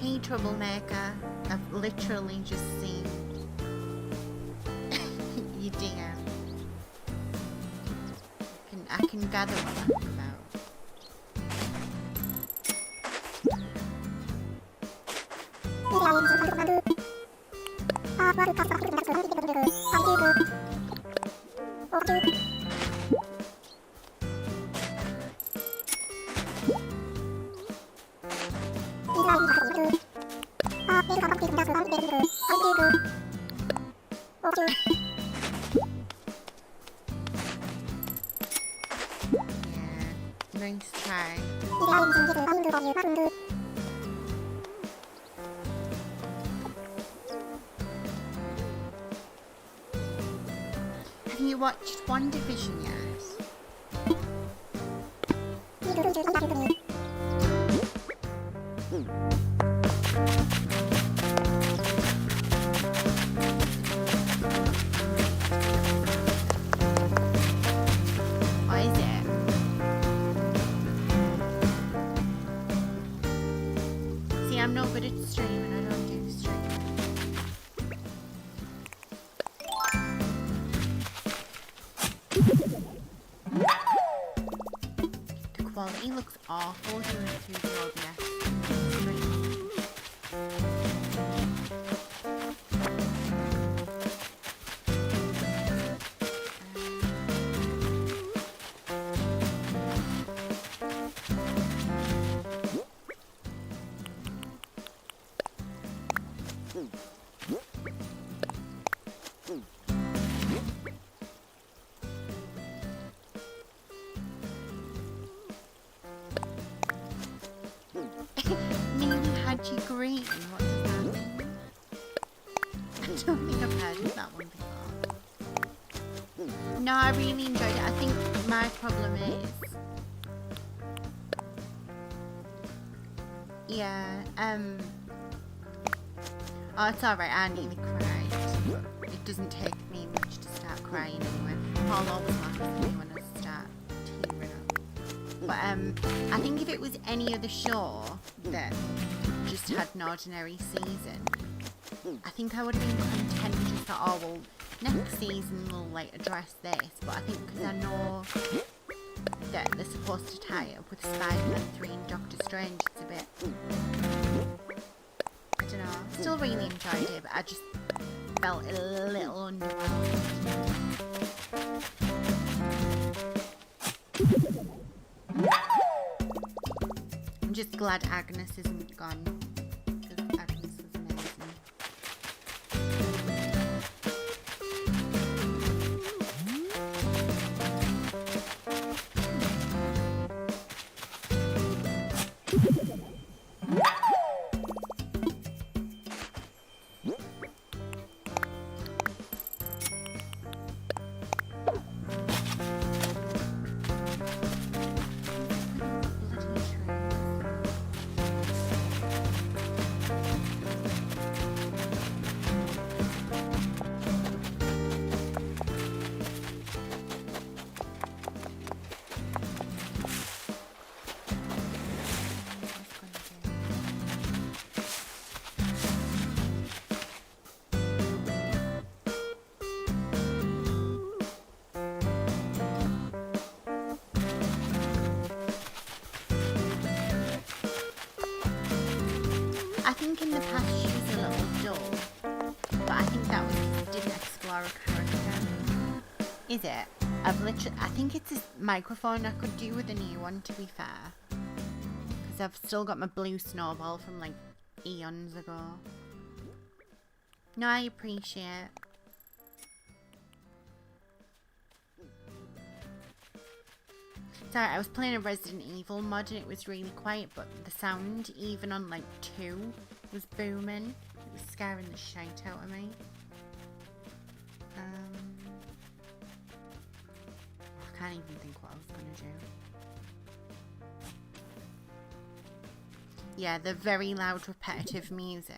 Hey, troublemaker. I've literally just seen you DM. I can gather what that's about. Nice try. Have you watched One Division yet? What is it? See, I'm not good at streaming. I don't do streaming. The quality looks awful doing it through the OBS stream. Haji Green, what does that mean? I don't think I've heard of that one before. No, I really enjoyed it. I think my problem is... Yeah, oh, it's alright, I nearly cried. It doesn't take me much to start crying anyway. Paul always laughs at me when I start tearing up. But I think if it was any other show that just had an ordinary season, I think I would have been content with just thought, oh well, next season we'll like address this. But I think because I know that they're supposed to tie it up with Spider-Man 3 and Doctor Strange, it's a bit, I don't know, still really enjoyed it, but I just felt a little underwhelmed. I'm just glad Agnes isn't gone, because Agnes was amazing. I think in the past she was a little dull, but I think that was because I didn't explore a character. Is it? I think it's a microphone I could do with a new one, to be fair. Because I've still got my blue snowball from like eons ago. No, I appreciate. Sorry, I was playing a Resident Evil mod and it was really quiet, but the sound, even on like 2, was booming. It was scaring the shite out of me. I can't even think what I was gonna do. Yeah, the very loud, repetitive music.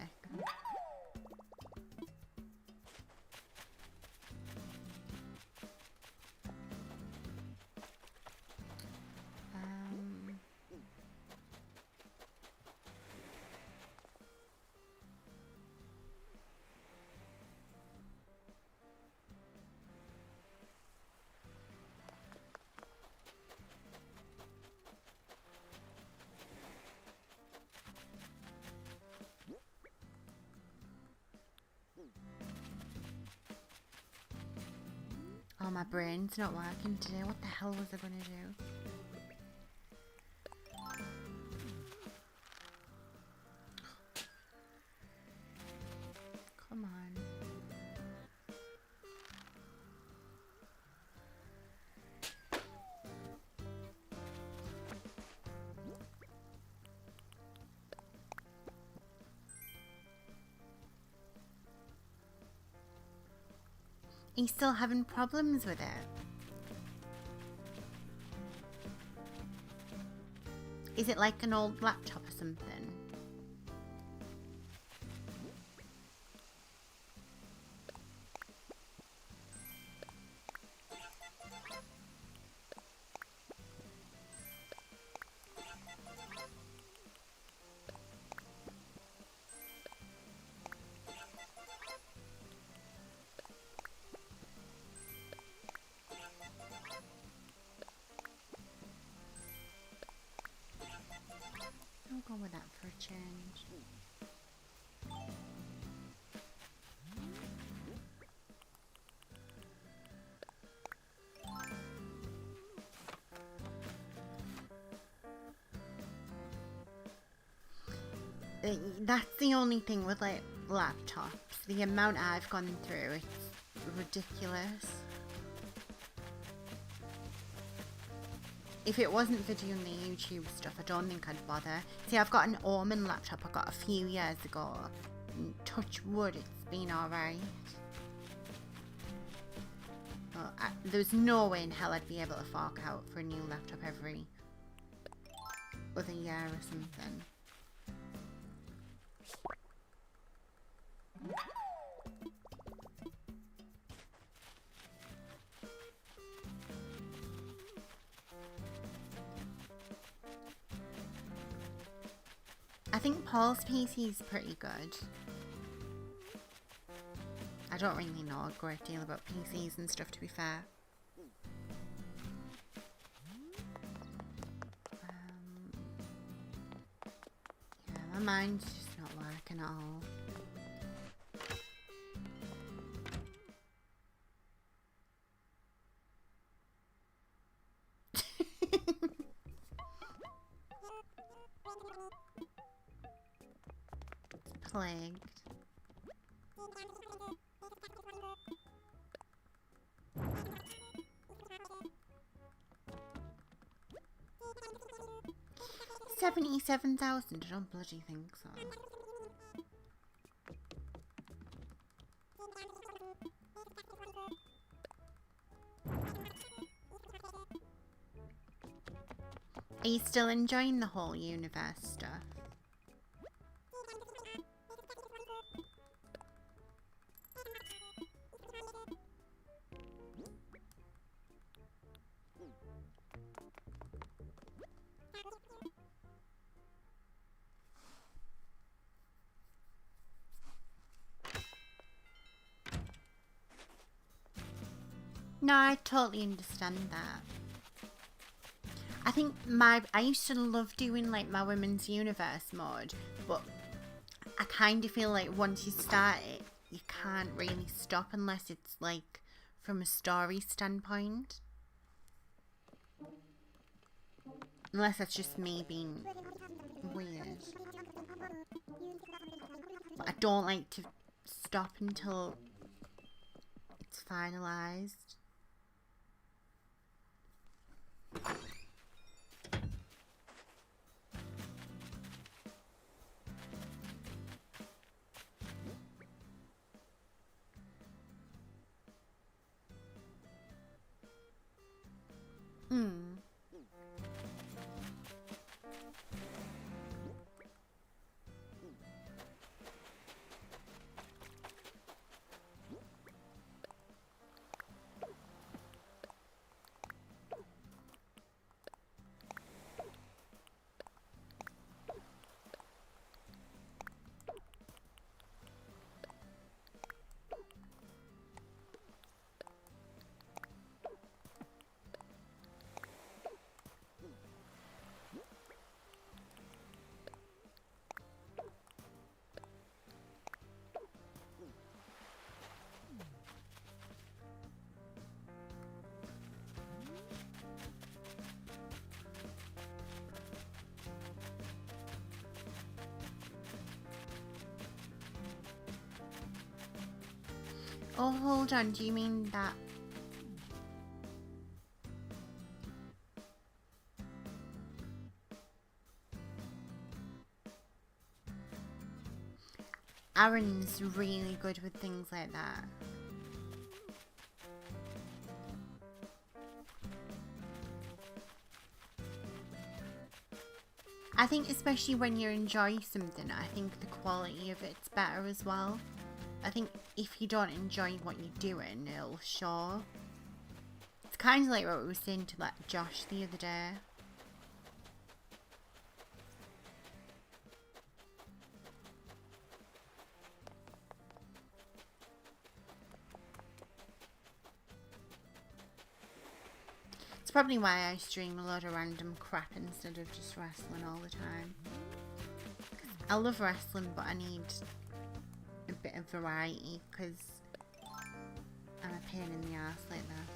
Oh, my brain's not working today. What the hell was I gonna do? Come on. Are you still having problems with it? Is it like an old laptop or something? I'll go with that for a change. That's the only thing with like laptops. The amount I've gone through, it's ridiculous. If it wasn't for doing the YouTube stuff, I don't think I'd bother. See, I've got an Omen laptop I got a few years ago. Touch wood, it's been alright. Well, there's no way in hell I'd be able to fork out for a new laptop every other year or something. I think Paul's PC is pretty good. I don't really know a great deal about PCs and stuff, to be fair. Yeah, my mind's just not working at all. Plagued. $77,000. I don't bloody think so. Are you still enjoying the whole universe stuff? No, I totally understand that. I think I used to love doing like my women's universe mode, but I kind of feel like once you start it, you can't really stop unless it's like from a story standpoint. Unless that's just me being weird. But I don't like to stop until it's finalised. Oh, hold on. Do you mean that? Aaron's really good with things like that. I think especially when you enjoy something, I think the quality of it's better as well. I think if you don't enjoy what you're doing, it'll show. It's kind of like what we were saying to like Josh the other day. It's probably why I stream a lot of random crap instead of just wrestling all the time. I love wrestling, but I need a bit of variety because I'm a pain in the ass like that.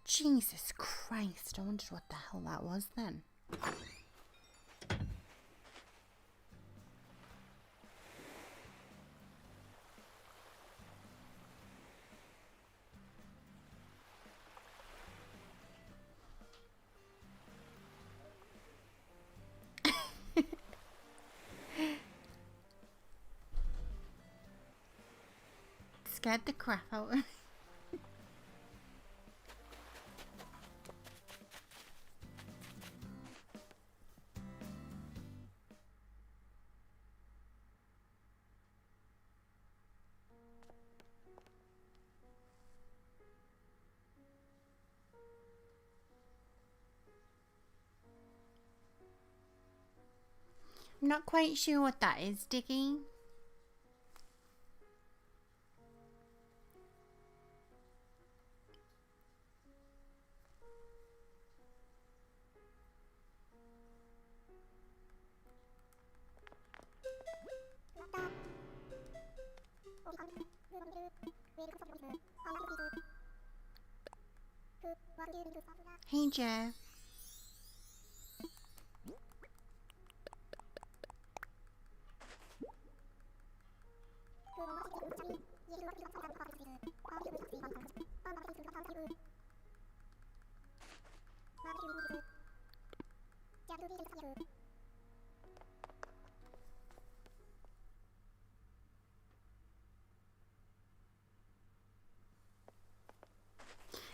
Jesus Christ, I wondered what the hell that was then. Scared the crap out of me. I'm not quite sure what that is, Diggy. Hey, Joe.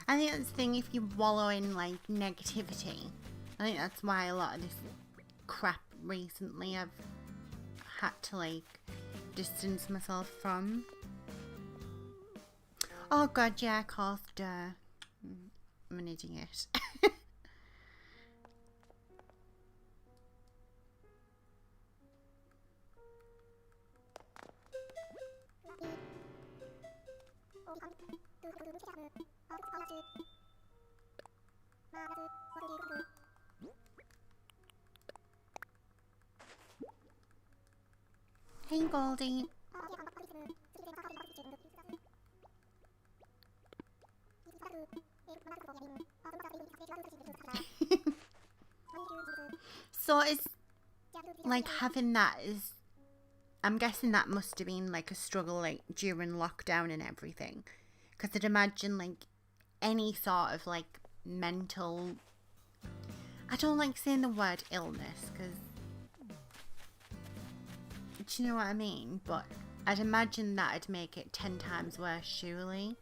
I think that's the thing, if you wallow in like negativity, I think that's why a lot of this crap recently I've had to like distance myself from. Oh god, yeah, of course, duh. I'm an idiot. Hey, Goldie. So it's like having that is, I'm guessing that must have been like a struggle like during lockdown and everything, because I'd imagine like any sort of like mental, I don't like saying the word illness because, do you know what I mean, but I'd imagine that'd make it 10 times worse, surely.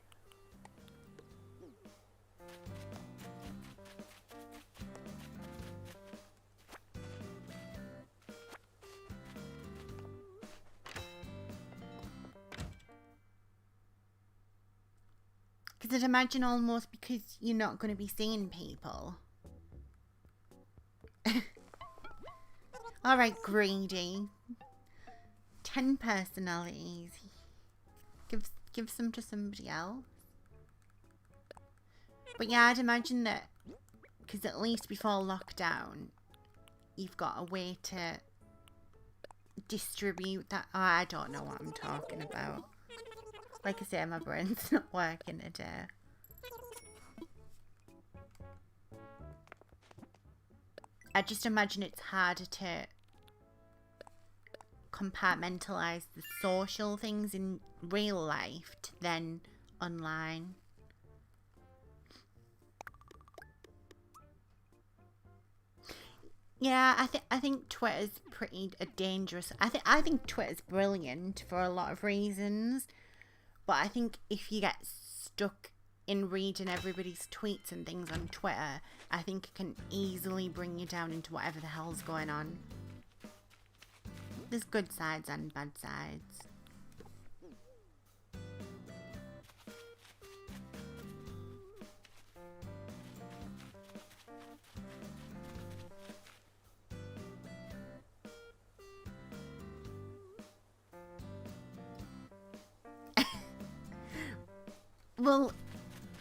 Because I'd imagine almost because you're not going to be seeing people. Alright, greedy. 10 personalities. Give some to somebody else. But yeah, I'd imagine that, because at least before lockdown, you've got a way to distribute that. Oh, I don't know what I'm talking about. Like I say, my brain's not working today. I just imagine it's harder to compartmentalize the social things in real life to then online. Yeah, I think Twitter's pretty dangerous. I think Twitter's brilliant for a lot of reasons, but I think if you get stuck in reading everybody's tweets and things on Twitter, I think it can easily bring you down into whatever the hell's going on. There's good sides and bad sides. Well,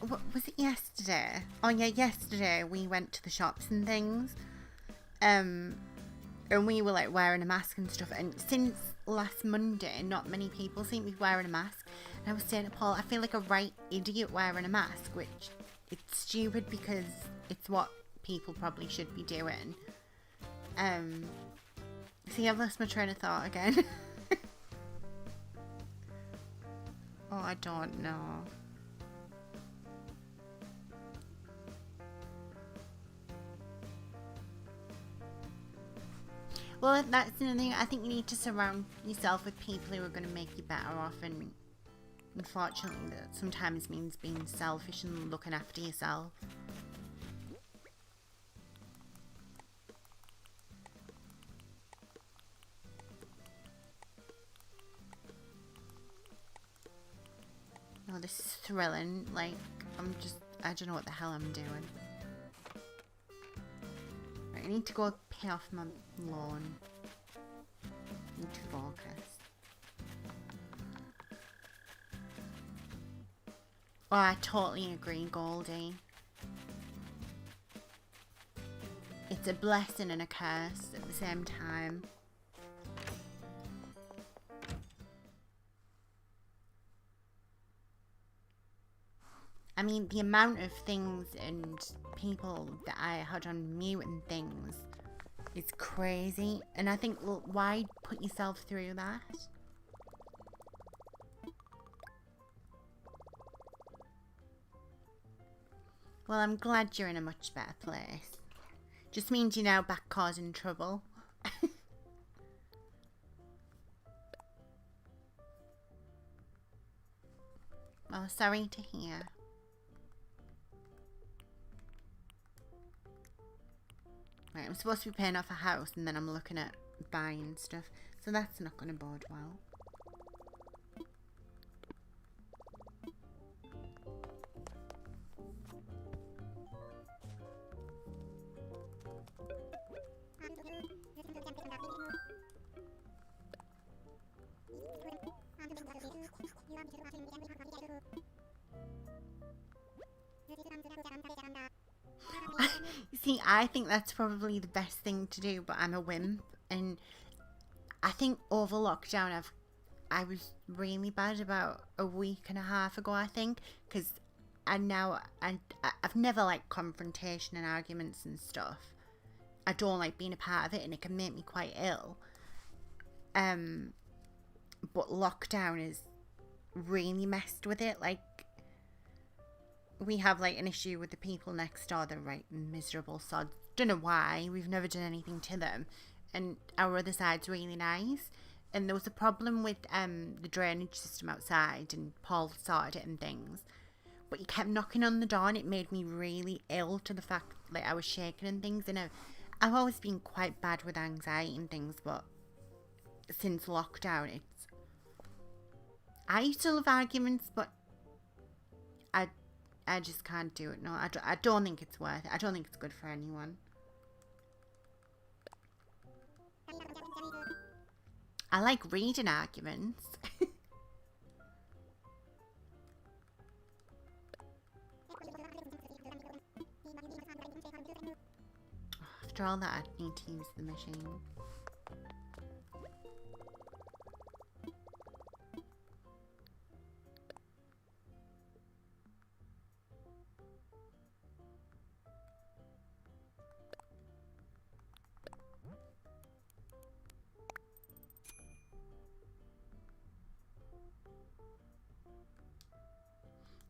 what was it yesterday? Oh yeah, yesterday we went to the shops and things. And we were like wearing a mask and stuff, and since last Monday not many people seem to be wearing a mask, and I was saying to Paul, I feel like a right idiot wearing a mask, which it's stupid because it's what people probably should be doing. See, I've lost my train of thought again. Oh, I don't know. Well, that's another thing. I think you need to surround yourself with people who are going to make you better off, and unfortunately that sometimes means being selfish and looking after yourself. Oh, this is thrilling. Like, I don't know what the hell I'm doing. Right, I need to go pay off my lawn. Need to focus. Oh, I totally agree, Goldie. It's a blessing and a curse at the same time. I mean, the amount of things and people that I had on mute and things is crazy. And I think, well, why put yourself through that? Well, I'm glad you're in a much better place. Just means you're now back causing trouble. Oh, sorry to hear. Right, I'm supposed to be paying off a house and then I'm looking at buying stuff. So that's not going to bode well. See, I think that's probably the best thing to do, but I'm a wimp, and I think over lockdown I was really bad about a week and a half ago, I think, because I've never liked confrontation and arguments and stuff. I don't like being a part of it, and it can make me quite ill. But lockdown has really messed with it. Like, we have like an issue with the people next door. They're right miserable sods. Don't know why. We've never done anything to them, and our other side's really nice. And there was a problem with the drainage system outside, and Paul sorted it and things. But he kept knocking on the door, and it made me really ill to the fact like I was shaking and things. And I've always been quite bad with anxiety and things, but since lockdown, I used to love arguments, but I just can't do it. No, I don't think it's worth it. I don't think it's good for anyone. I like reading arguments. After all that, I need to use the machine.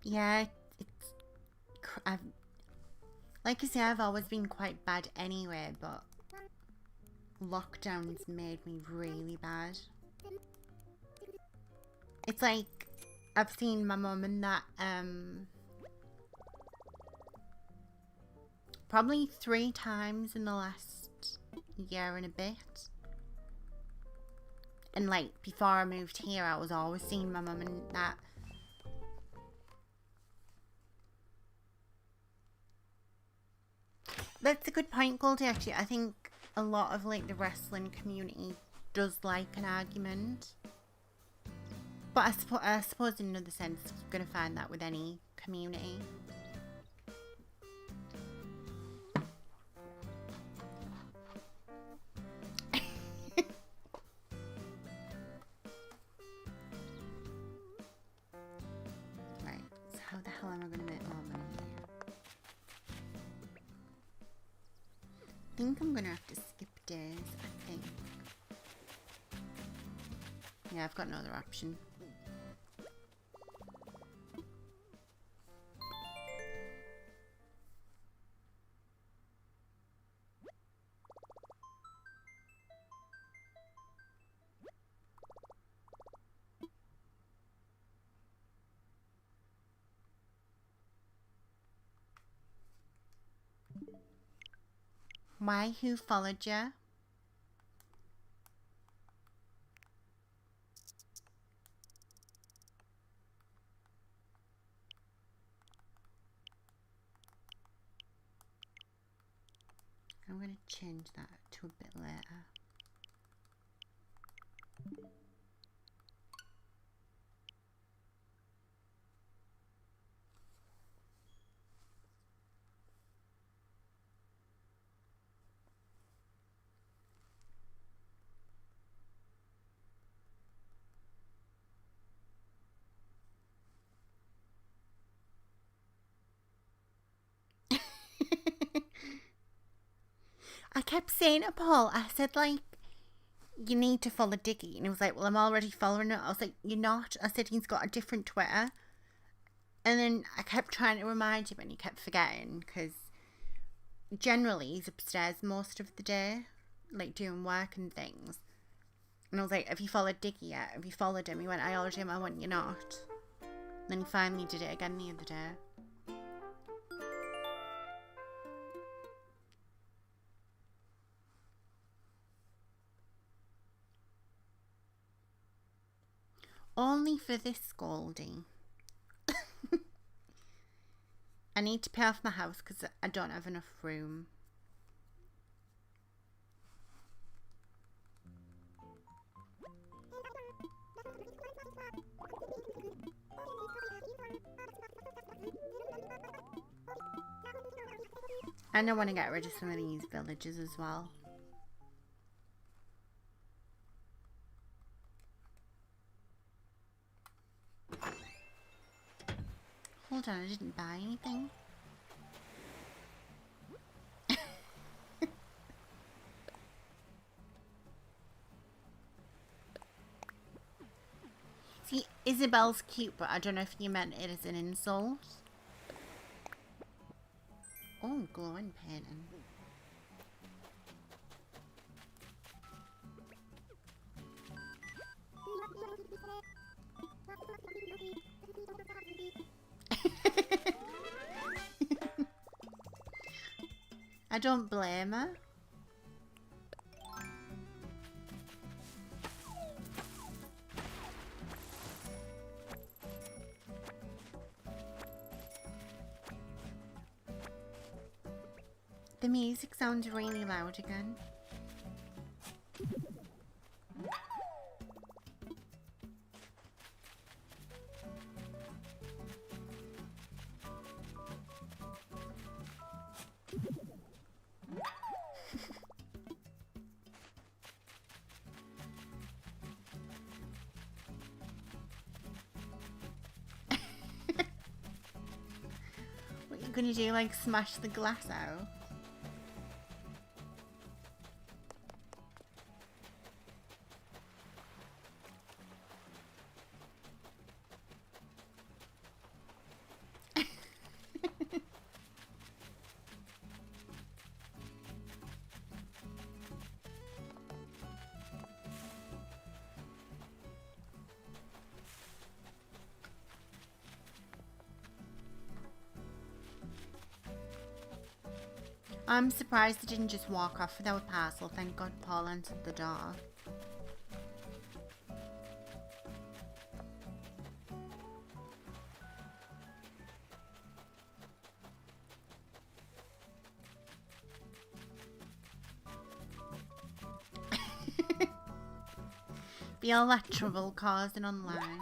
Yeah, like I say, I've always been quite bad anyway, but lockdowns made me really bad. It's like, I've seen my mum and that, probably 3 times in the last year and a bit. And like, before I moved here, I was always seeing my mum and that. That's a good point, Goldie, actually. I think a lot of like the wrestling community does like an argument. But I suppose in another sense, you're going to find that with any community. Right, so how the hell am I going to make more money here? I think I'm going to have to skip days, I think. Yeah, I've got no other option. Why? Who followed you? I'm going to change that to a bit later. I kept saying to Paul, I said, like, you need to follow Diggy. And he was like, well, I'm already following it. I was like, you're not. I said, he's got a different Twitter. And then I kept trying to remind him and he kept forgetting because generally he's upstairs most of the day, like doing work and things. And I was like, have you followed Diggy yet? Have you followed him? He went, I followed him. I went, you're not. Then he finally did it again the other day. Only for this, Goldie. I need to pay off my house because I don't have enough room. And I want to get rid of some of these villages as well. Hold on, I didn't buy anything. See, Isabel's cute, but I don't know if you meant it as an insult. Oh, glowing painting. I don't blame her. The music sounds really loud again. What you gonna do, like smash the glass out? I'm surprised they didn't just walk off without a parcel. Thank God Paul answered the door. Be all that trouble causing online.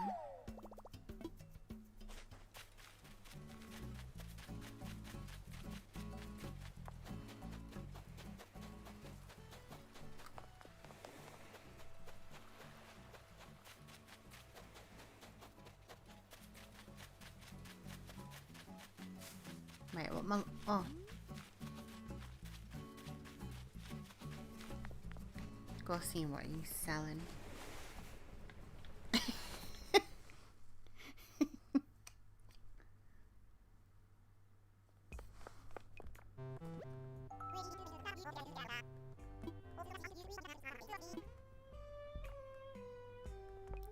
Wait, what? Oh. Go see what he's selling.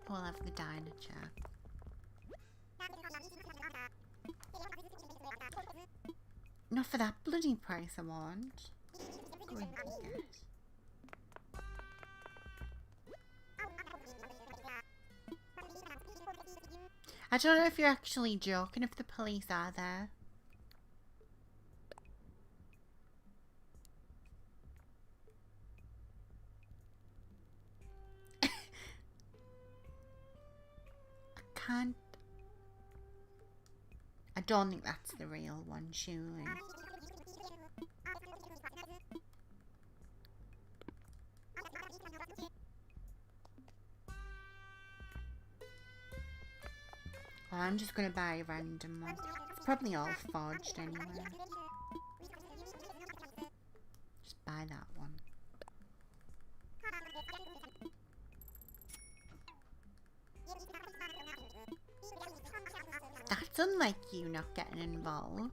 We'll have the diner chat. Not for that bloody price I want. Go and get. I don't know if you're actually joking, if the police are there. I can't. I don't think that's the real one, surely. Well, I'm just gonna buy a random one. It's probably all forged anyway. Just buy buy that one. That's unlike you not getting involved.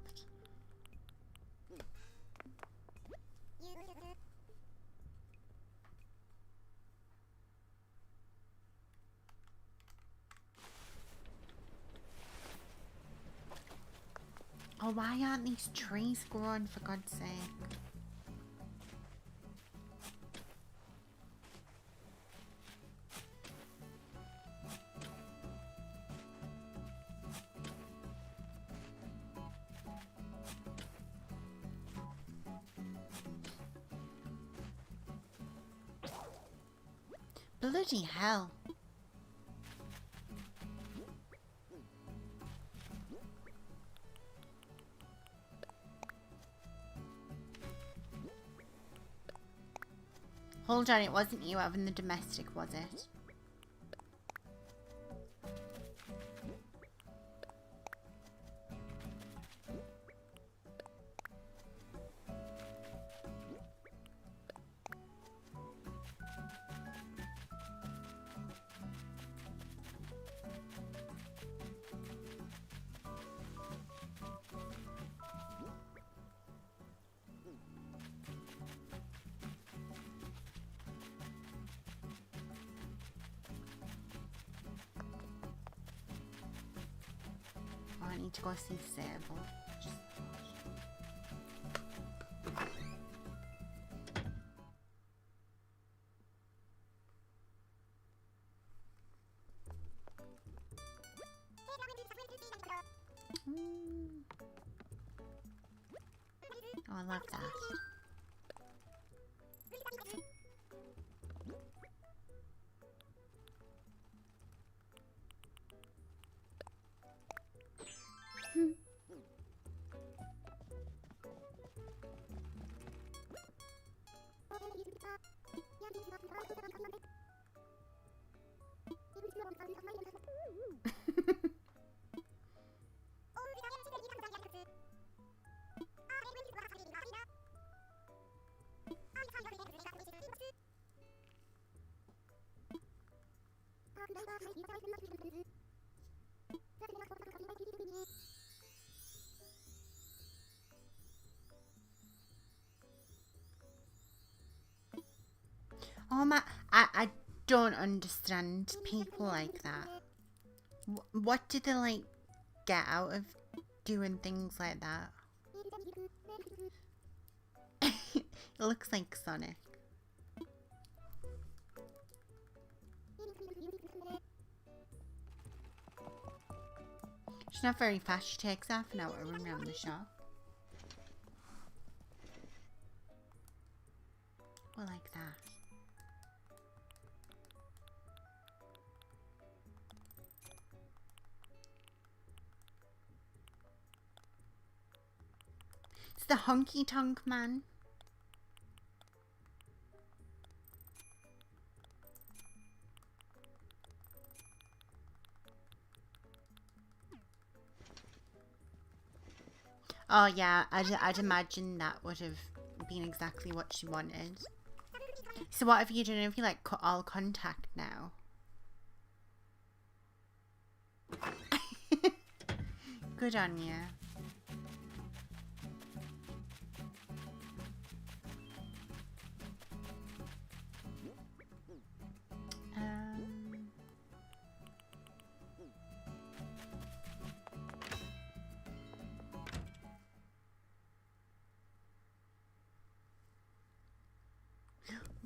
Oh, why aren't these trees growing, for God's sake? Bloody hell. Hold on, it wasn't you having the domestic, was it? I need to go see Sable. Oh, I love that. Oh my, I don't understand people like that. What do they like get out of doing things like that? It looks like Sonic. She's not very fast. She takes half an hour to run around the shop. Well, like that. It's the honky tonk man. Oh yeah, I'd imagine that would have been exactly what she wanted. So what have you done? Have you like cut all contact now? Good on you.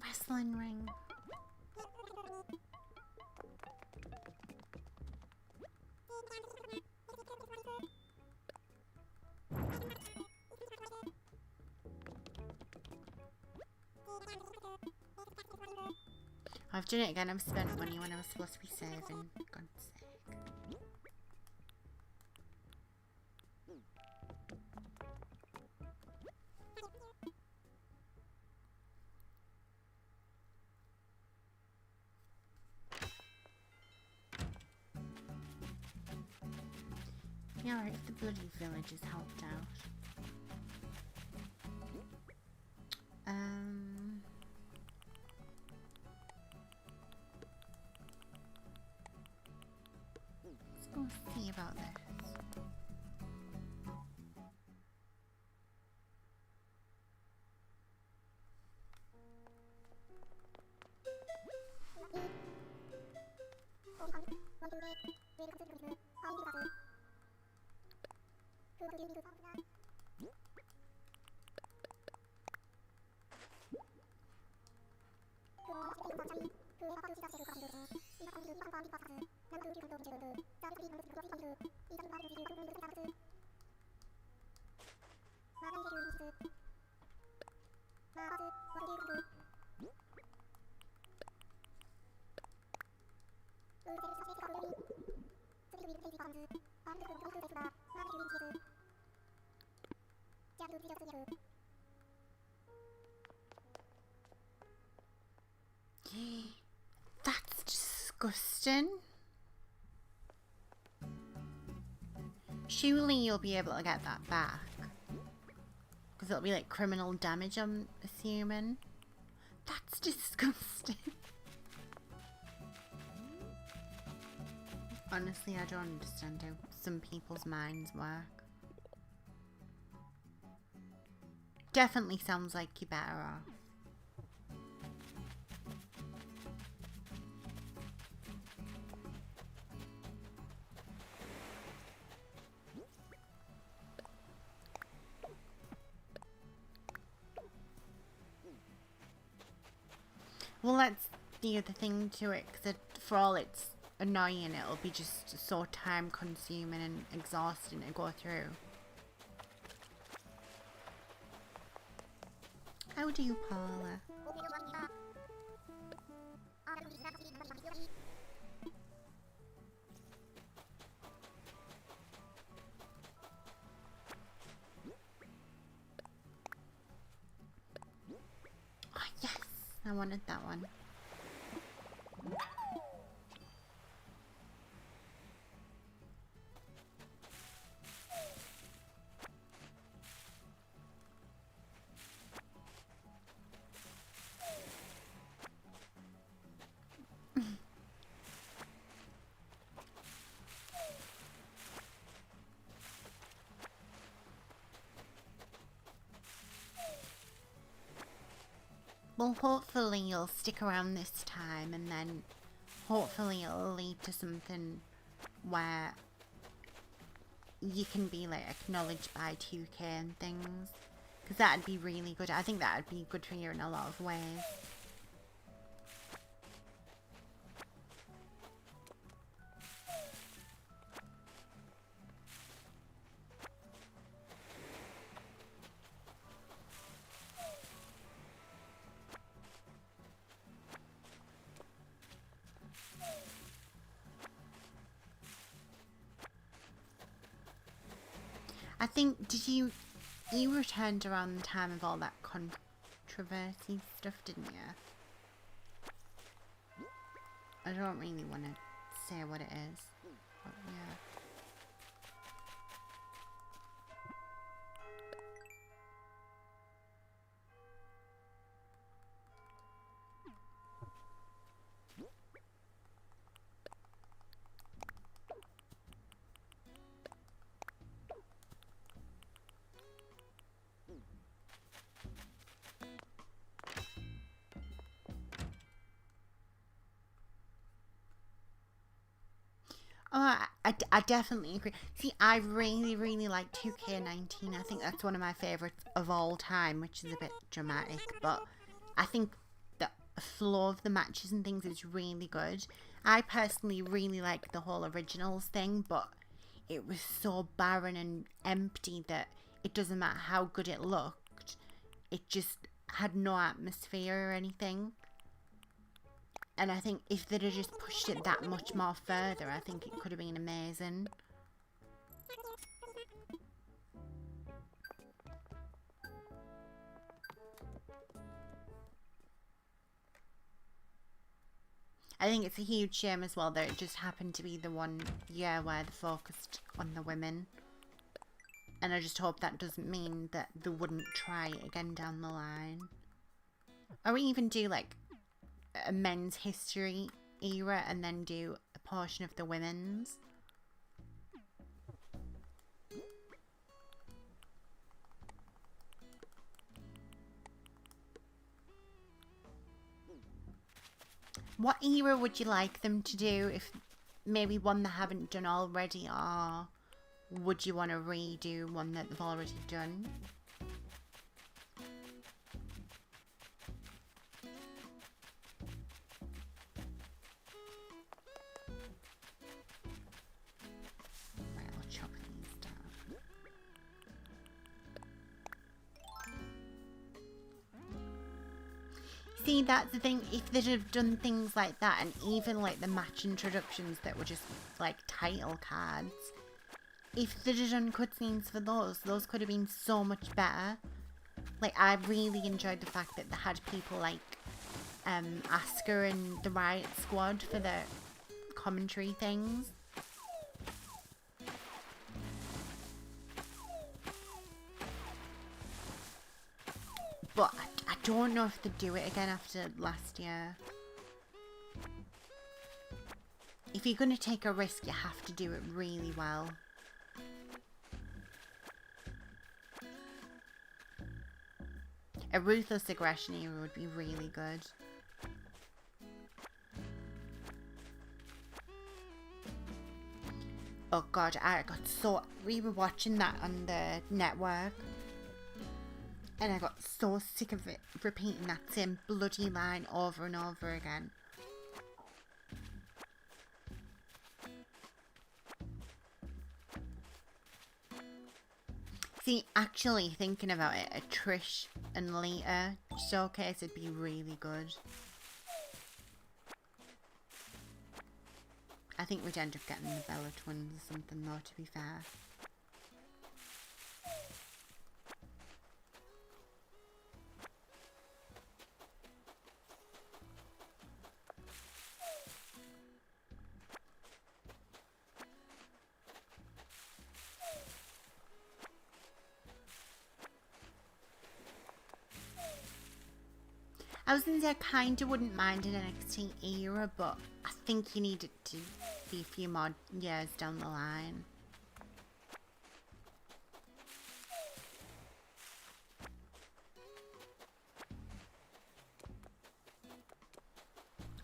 Wrestling ring. I've done it again. I've spent money when I was supposed to be saving. God's sake. Yeah, right, if the bloody village is helped out. That's disgusting. Surely you'll be able to get that back. Because it'll be like criminal damage, I'm assuming. That's disgusting. Honestly, I don't understand how some people's minds work. Definitely sounds like you're better off. Well, that's the other thing to it, because for all it's annoying, it'll be just so time consuming and exhausting to go through. How do you, Paula? Oh, yes! I wanted that one. Well, hopefully you'll stick around this time, and then hopefully it'll lead to something where you can be like acknowledged by 2K and things, because that'd be really good. I think that'd be good for you in a lot of ways. I think, you returned around the time of all that controversy stuff, didn't you? I don't really want to say what it is, but yeah. Oh, I definitely agree. See, I really, really like 2K19. I think that's one of my favourites of all time, which is a bit dramatic, but I think the flow of the matches and things is really good. I personally really like the whole originals thing, but it was so barren and empty that it doesn't matter how good it looked. It just had no atmosphere or anything. And I think if they'd have just pushed it that much more further, I think it could have been amazing. I think it's a huge shame as well that it just happened to be the one year where they focused on the women. And I just hope that doesn't mean that they wouldn't try it again down the line. Or even do like a men's history era and then do a portion of the women's. What era would you like them to do? maybe one they haven't done already, or would you want to redo one that they've already done? Right, I'll chop these down. See, that's the thing, if they'd have done things like that, and even like the match introductions that were just like title cards, if they'd have done cutscenes for those could have been so much better. Like, I really enjoyed the fact that they had people like Asuka and the Riot Squad for the commentary things. But I don't know if they'd do it again after last year. If you're going to take a risk, you have to do it really well. A Ruthless Aggression era would be really good. Oh god, we were watching that on the network, and I got so sick of it, repeating that same bloody line over and over again. See, actually thinking about it, a Trish and Lita showcase would be really good. I think we'd end up getting the Bella Twins or something though, to be fair. I was going to say I kind of wouldn't mind an NXT era, but I think you need it to be a few more years down the line.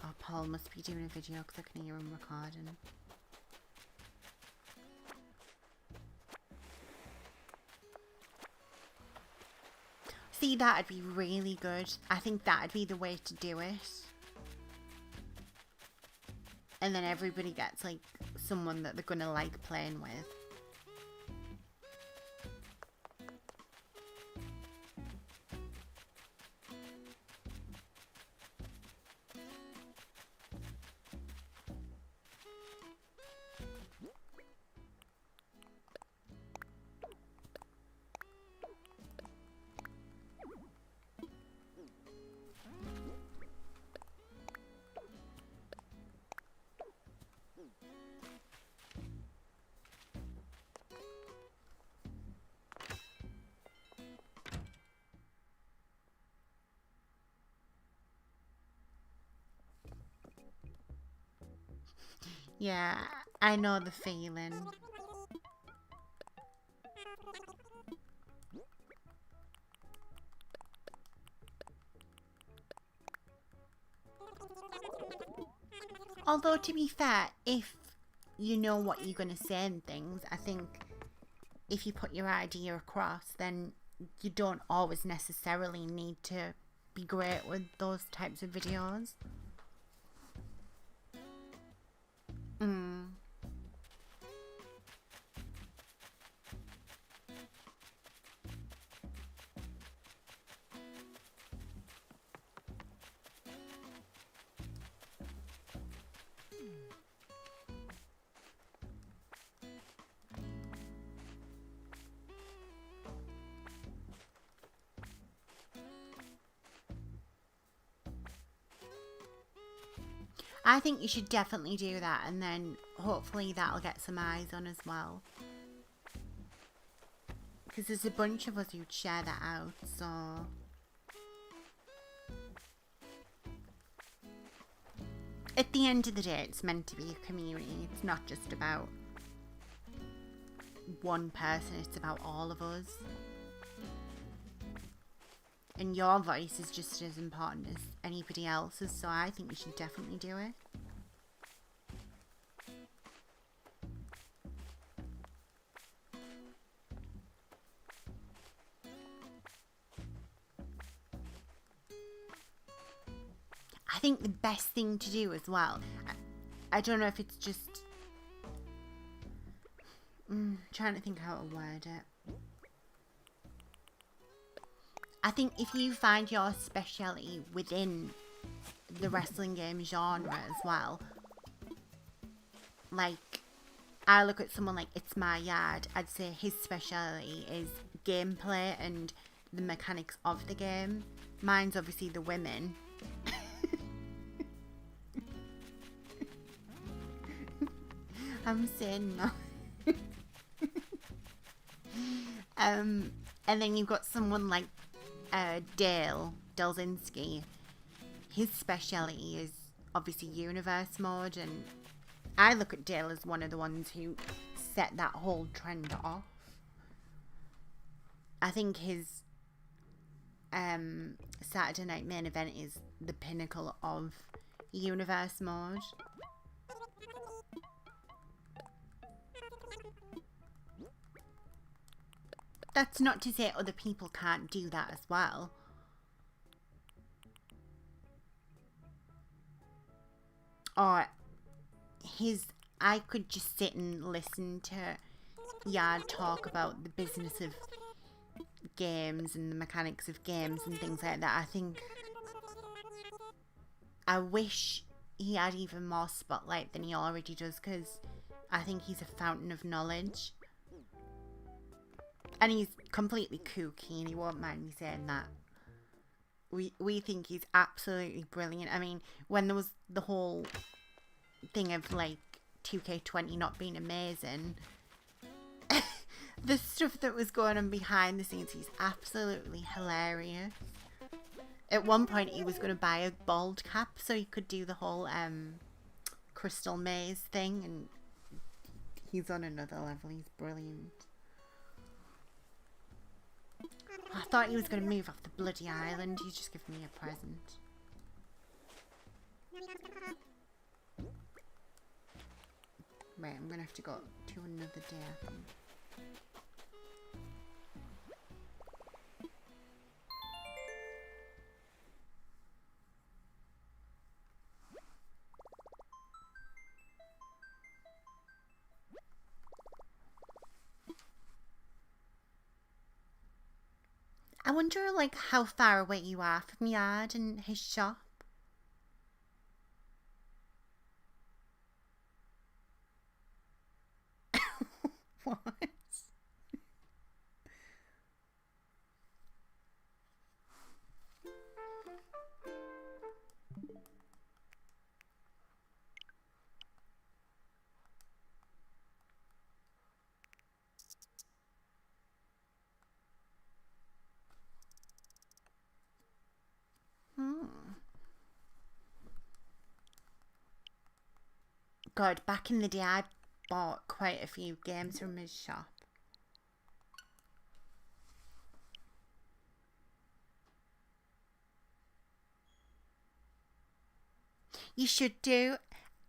Oh, Paul must be doing a video because I can hear him recording. See, that'd be really good. I think that'd be the way to do it. And then everybody gets like someone that they're gonna like playing with. Yeah, I know the feeling. Although, to be fair, if you know what you're going to say and things, I think if you put your idea across, then you don't always necessarily need to be great with those types of videos. I think you should definitely do that, and then hopefully that'll get some eyes on as well. Because there's a bunch of us who'd share that out, so... At the end of the day, it's meant to be a community. It's not just about one person, it's about all of us. And your voice is just as important as anybody else's, so I think you should definitely do it. I think the best thing to do as well, I don't know if it's just, trying to think how to word it. I think if you find your speciality within the wrestling game genre as well, like, I look at someone like It's My Yard, I'd say his speciality is gameplay and the mechanics of the game. Mine's obviously the women. I'm saying no. And then you've got someone like Dale Delzinski. His speciality is obviously universe mode, and I look at Dale as one of the ones who set that whole trend off. I think his Saturday Night Main Event is the pinnacle of universe mode. That's not to say other people can't do that as well. Or I could just sit and listen to Yard talk about the business of games and the mechanics of games and things like that. I wish he had even more spotlight than he already does, because I think he's a fountain of knowledge. And he's completely kooky, and he won't mind me saying that. We think he's absolutely brilliant. I mean, when there was the whole thing of, like, 2K20 not being amazing, the stuff that was going on behind the scenes, he's absolutely hilarious. At one point, he was going to buy a bald cap so he could do the whole Crystal Maze thing, and he's on another level. He's brilliant. I thought he was going to move off the bloody island. He's just giving me a present. Right, I'm going to have to go to another day, I think. I wonder, like, how far away you are from Yard and his shop. What? God, back in the day, I bought quite a few games from his shop. You should do.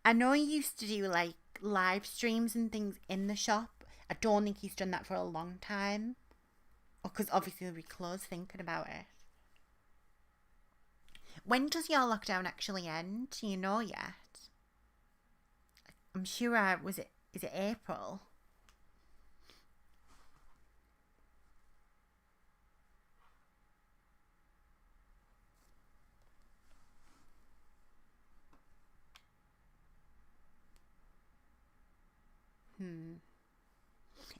I know he used to do, like, live streams and things in the shop. I don't think he's done that for a long time. Because obviously he'll be closed thinking about it. When does your lockdown actually end? Do you know yet? I'm sure is it April?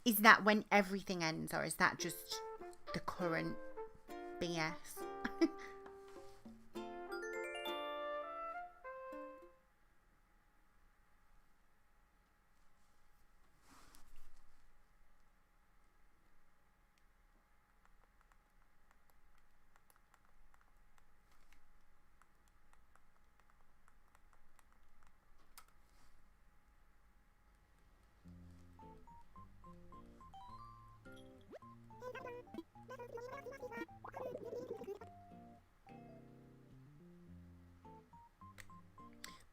Is that when everything ends, or is that just the current BS?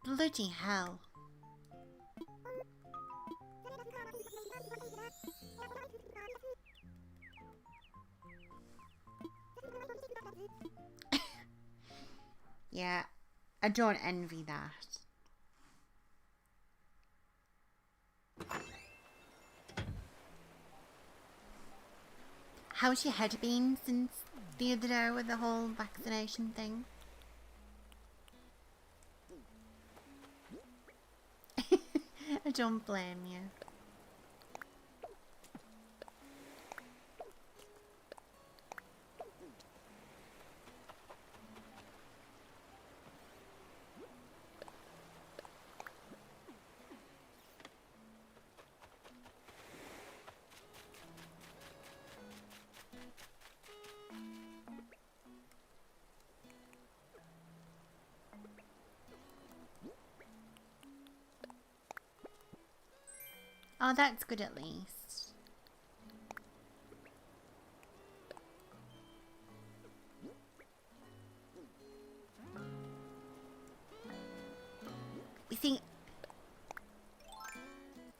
Bloody hell. Yeah, I don't envy that. How's your head been since the other day with the whole vaccination thing? I don't blame you. Oh, that's good at least. You see,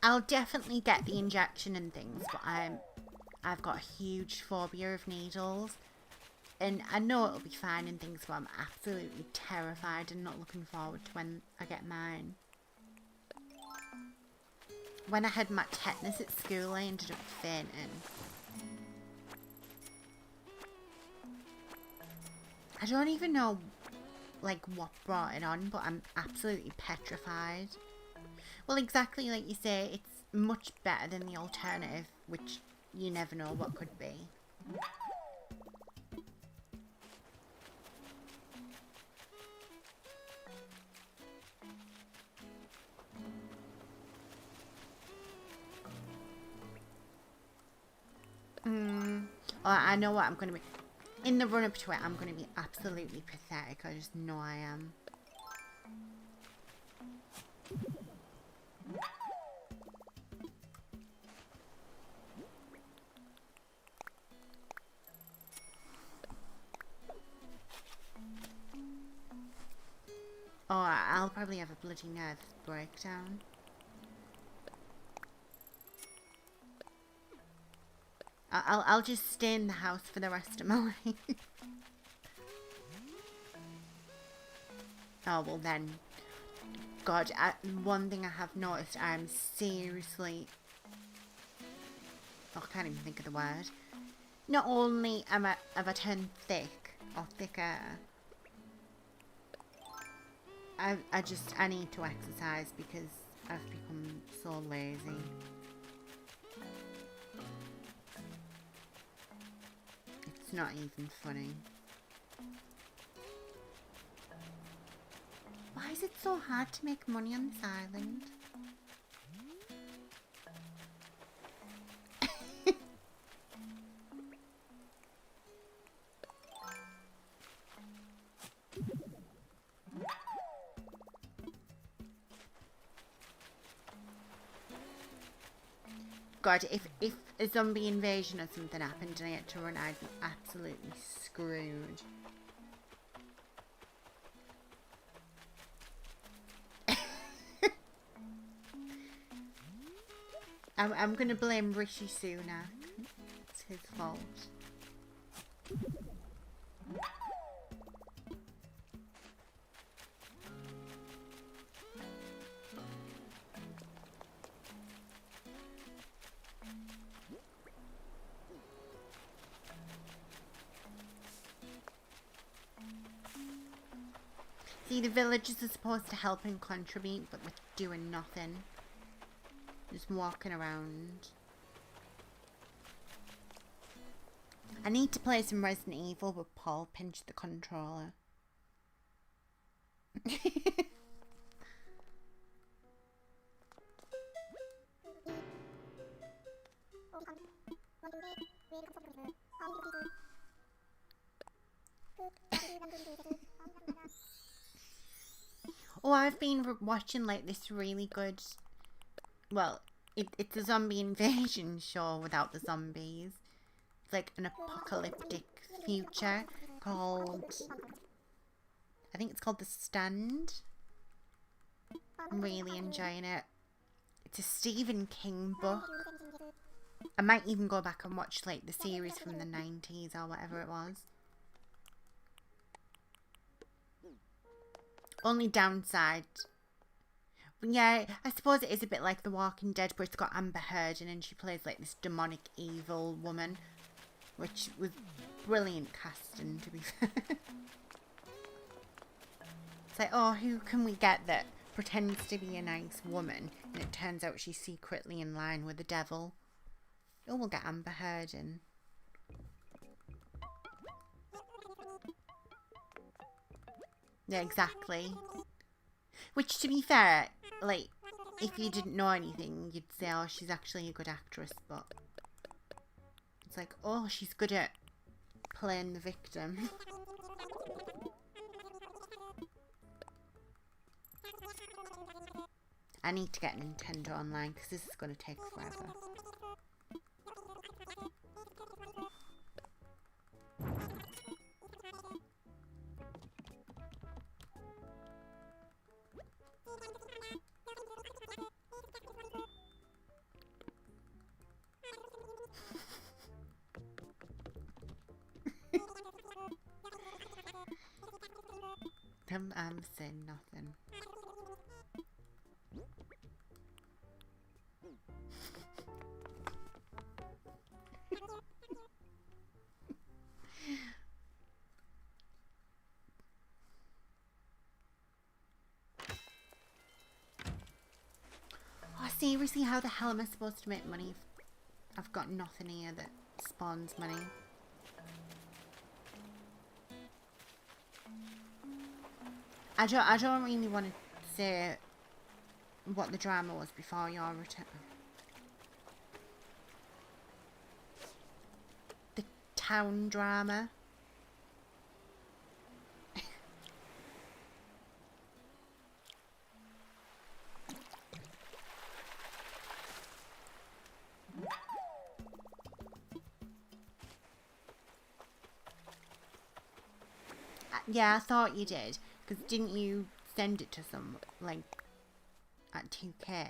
I'll definitely get the injection and things, but I've got a huge phobia of needles. And I know it'll be fine and things, but I'm absolutely terrified and not looking forward to when I get mine. When I had my tetanus at school, I ended up fainting. I don't even know, like, what brought it on, but I'm absolutely petrified. Well, exactly like you say, it's much better than the alternative, which you never know what could be. Oh, I know what I'm going to be. In the run-up to it, I'm going to be absolutely pathetic. I just know I am. Oh, I'll probably have a bloody nervous breakdown. I'll just stay in the house for the rest of my life. Oh, well then. God, one thing I have noticed, I'm seriously... Oh, I can't even think of the word. Not only have I turned thick, or thicker, I need to exercise because I've become so lazy. It's not even funny. Why is it so hard to make money on this island? God, if a zombie invasion or something happened and I had to run, I'd be absolutely screwed. I'm gonna blame Rishi Sunak. It's his fault. See, the villagers are supposed to help and contribute, but they're doing nothing. Just walking around. I need to play some Resident Evil, but Paul pinched the controller. Oh, I've been watching like this really good, well, it's a zombie invasion show without the zombies. It's like an apocalyptic future called, I think it's called The Stand. I'm really enjoying it. It's a Stephen King book. I might even go back and watch like the series from the 90s or whatever it was. Only downside. Yeah, I suppose it is a bit like The Walking Dead, but it's got Amber Heard in and she plays like this demonic evil woman, which was brilliant casting, to be fair. It's like, oh, who can we get that pretends to be a nice woman and it turns out she's secretly in line with the devil? Oh, we'll get Amber Heard in. Yeah, exactly. Which, to be fair, like, if you didn't know anything, you'd say, oh, she's actually a good actress, but it's like, oh, she's good at playing the victim. I need to get Nintendo Online because this is going to take forever. I'm saying nothing. Oh, seriously, how the hell am I supposed to make money if I've got nothing here that spawns money? I don't really want to say what the drama was before your return. The town drama. Yeah, I thought you did. Because didn't you send it to some, like, at 2K?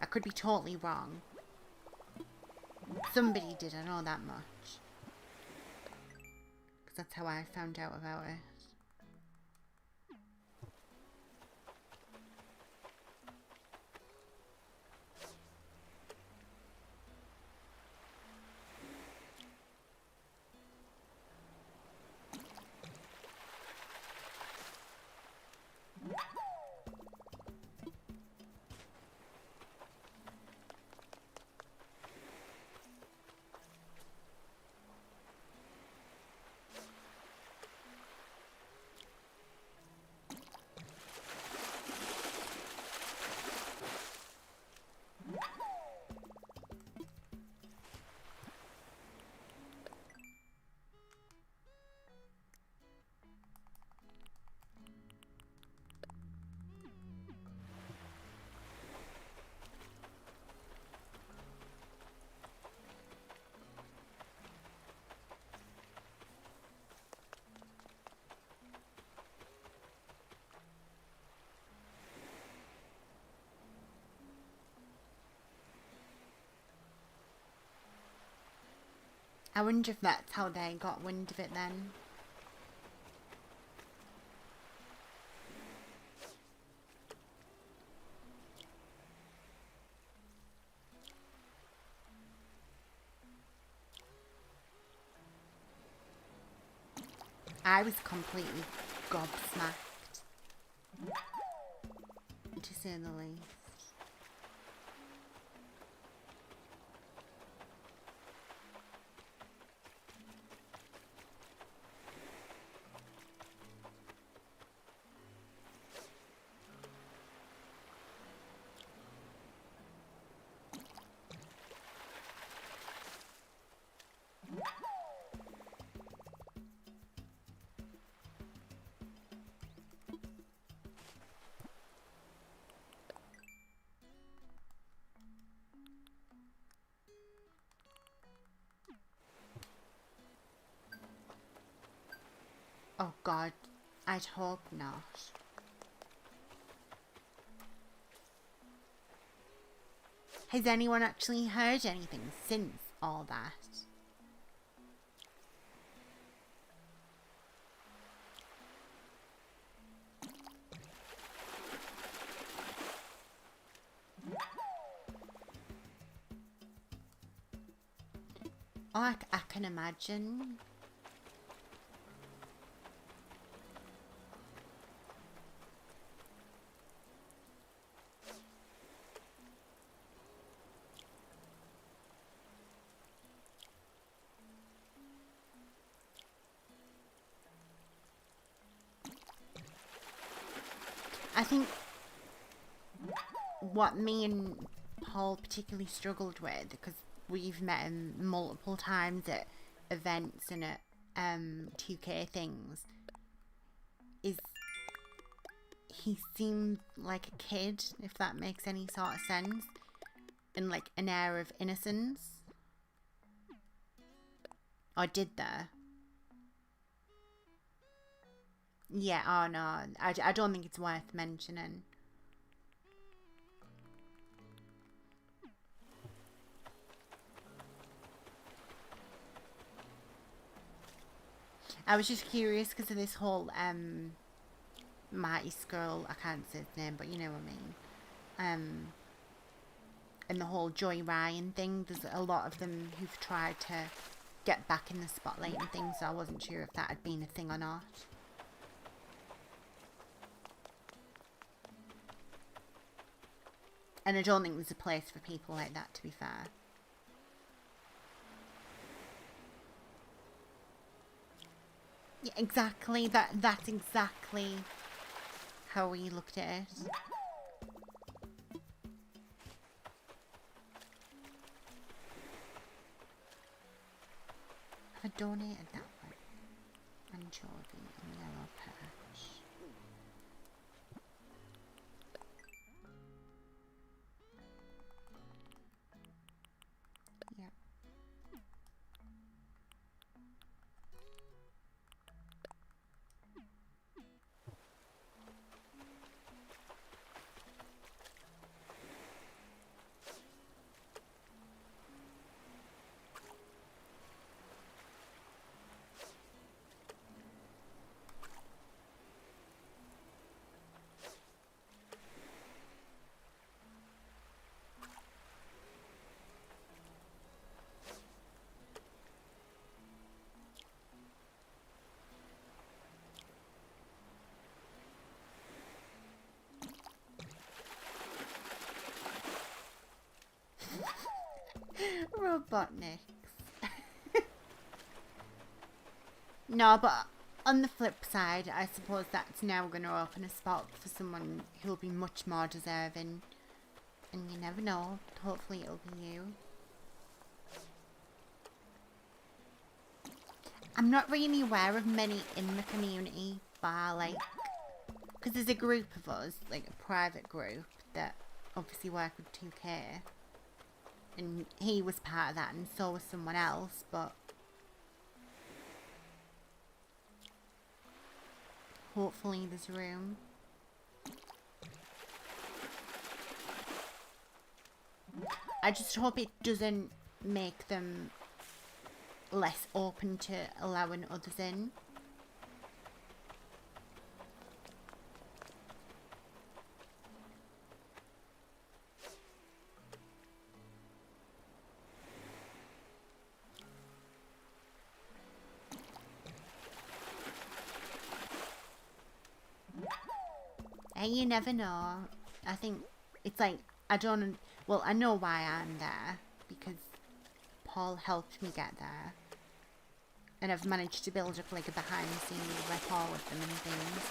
I could be totally wrong. Somebody did, I know that much. Because that's how I found out about it. I wonder if that's how they got wind of it then. I was completely gobsmacked, to say the least. Oh God, I'd hope not. Has anyone actually heard anything since all that? Oh, I can imagine. I think what me and Paul particularly struggled with, because we've met him multiple times at events and at 2K things, is he seemed like a kid, if that makes any sort of sense, and like an air of innocence. Or did there? Yeah, oh no, I don't think it's worth mentioning. I was just curious because of this whole Marty Skull, I can't say his name, but you know what I mean. And the whole Joy Ryan thing, there's a lot of them who've tried to get back in the spotlight and things, so I wasn't sure if that had been a thing or not. And I don't think there's a place for people like that, to be fair. Yeah, exactly. That's exactly how we looked at it. I donated that one. Anchovy and yellow perch. Yep. Robotniks. No, but on the flip side, I suppose that's now going to open a spot for someone who'll be much more deserving. And you never know, hopefully it'll be you. I'm not really aware of many in the community, bar like, because there's a group of us, like a private group, that obviously work with 2K. And he was part of that, and so was someone else, but hopefully there's room. I just hope it doesn't make them less open to allowing others in. And you never know. I think it's like, I don't, well, I know why I'm there, because Paul helped me get there. And I've managed to build up like a behind the scenes rapport with them and things,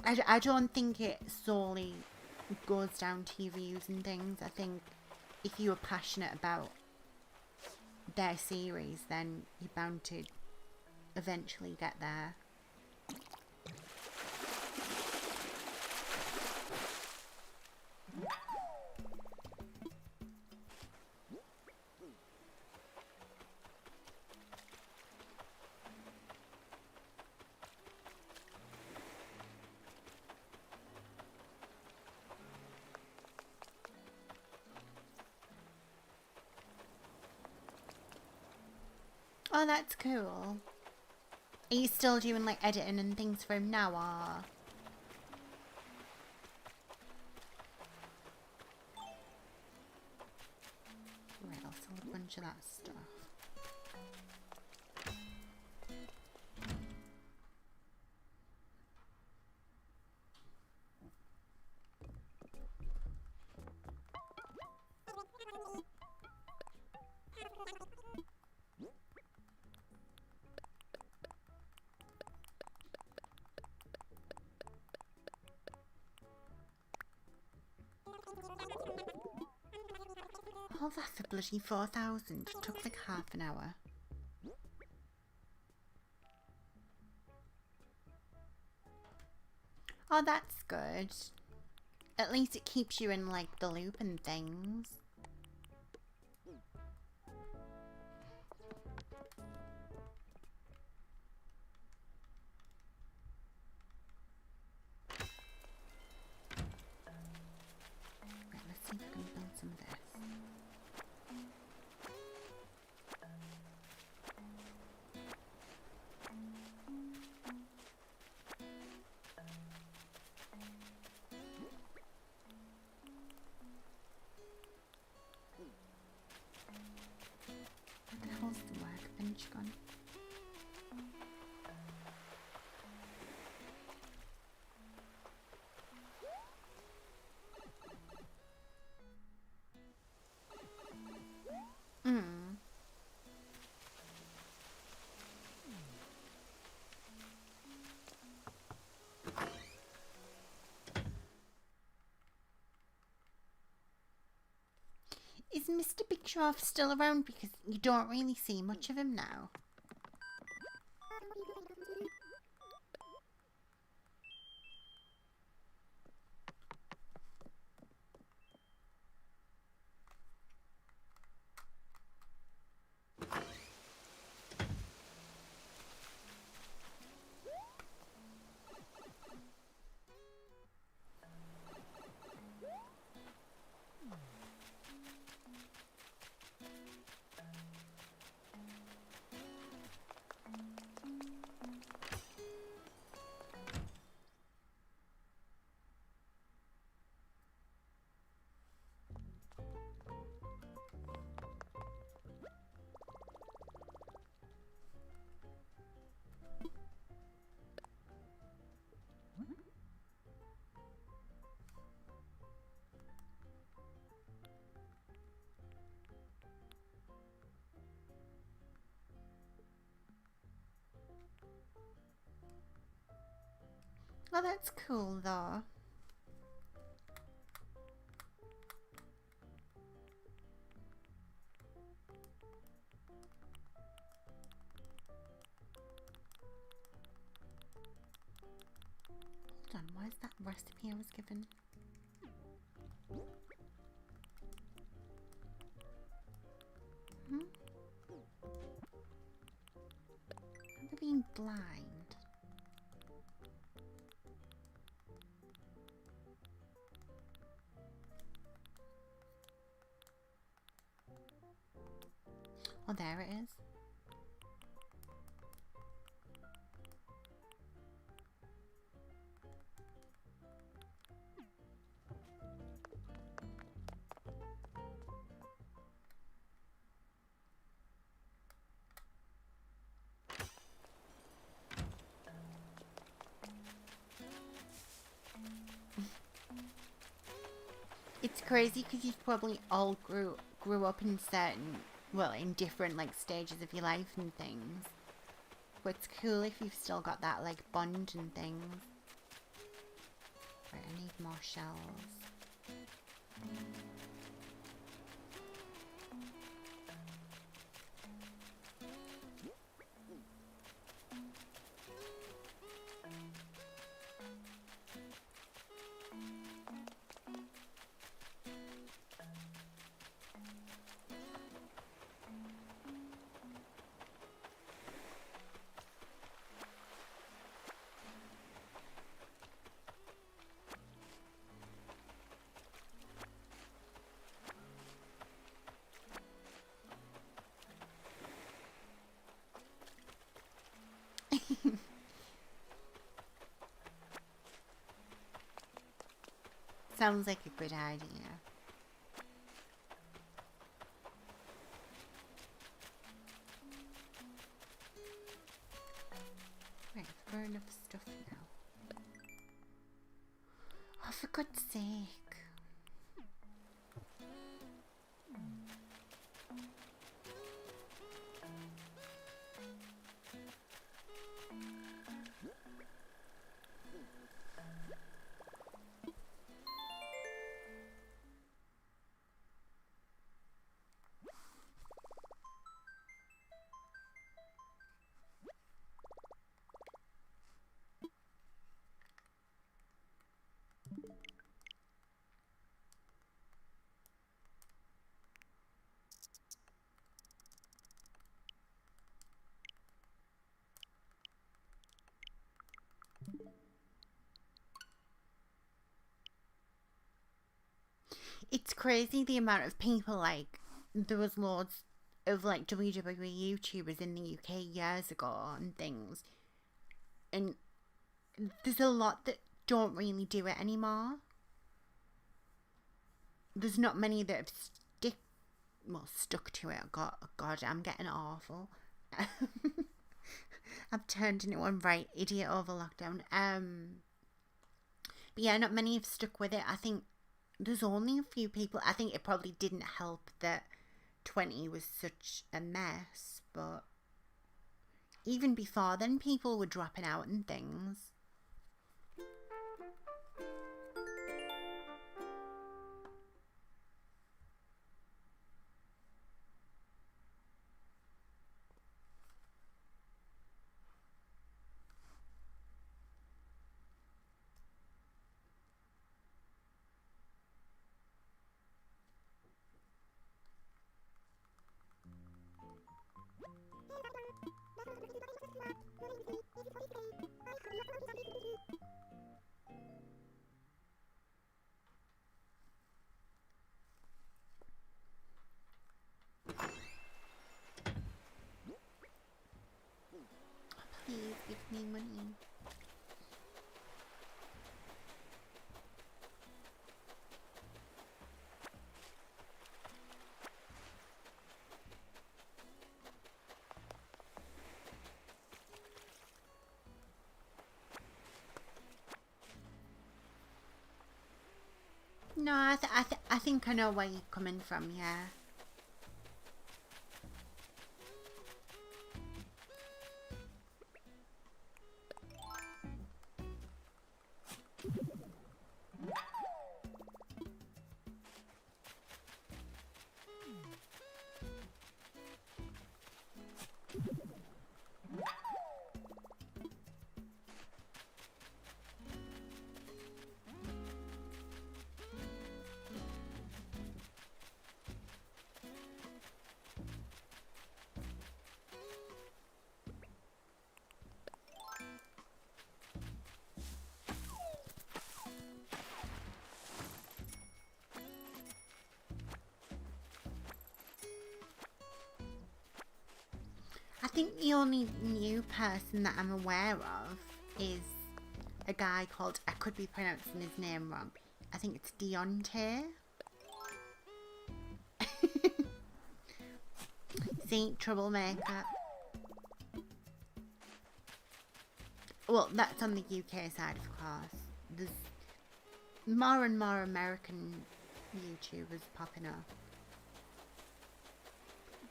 but I don't think it solely goes down to views and things. I think if you are passionate about their series, then you're bound to eventually get there. Oh, that's cool. Are you still doing like editing and things for him now, or? Right, I'll sell a bunch bunch of that stuff. All that for bloody 4,000. It took like half an hour. Oh, that's good. At least it keeps you in like the loop and things. Right, let's see if I can build some of this. Where the hell's the workbench gone? Is Mr. Big Giraffe still around? Because you don't really see much of him now. Oh, that's cool though. Hold on, why is that recipe I was given? I'm being blind. Oh, there it is. It's crazy because you've probably all grew up in certain, well, in different like stages of your life and things. But it's cool if you've still got that like bond and things. Right, I need more shells. Sounds like a good idea. got enough stuff now. Oh, for God's sake. It's crazy the amount of people, like, there was loads of, like, WWE YouTubers in the UK years ago and things. And there's a lot that don't really do it anymore. There's not many that have stuck to it. God, I'm getting awful. I've turned into one right idiot over lockdown. But yeah, not many have stuck with it. I think there's only a few people. I think it probably didn't help that 20 was such a mess, but even before then, people were dropping out and things. Please give me money. No, I think I know where you're coming from, yeah. I think the only new person that I'm aware of is a guy called, I could be pronouncing his name wrong, I think it's Deontay. See, troublemaker. Well, that's on the UK side, of course. There's more and more American YouTubers popping up.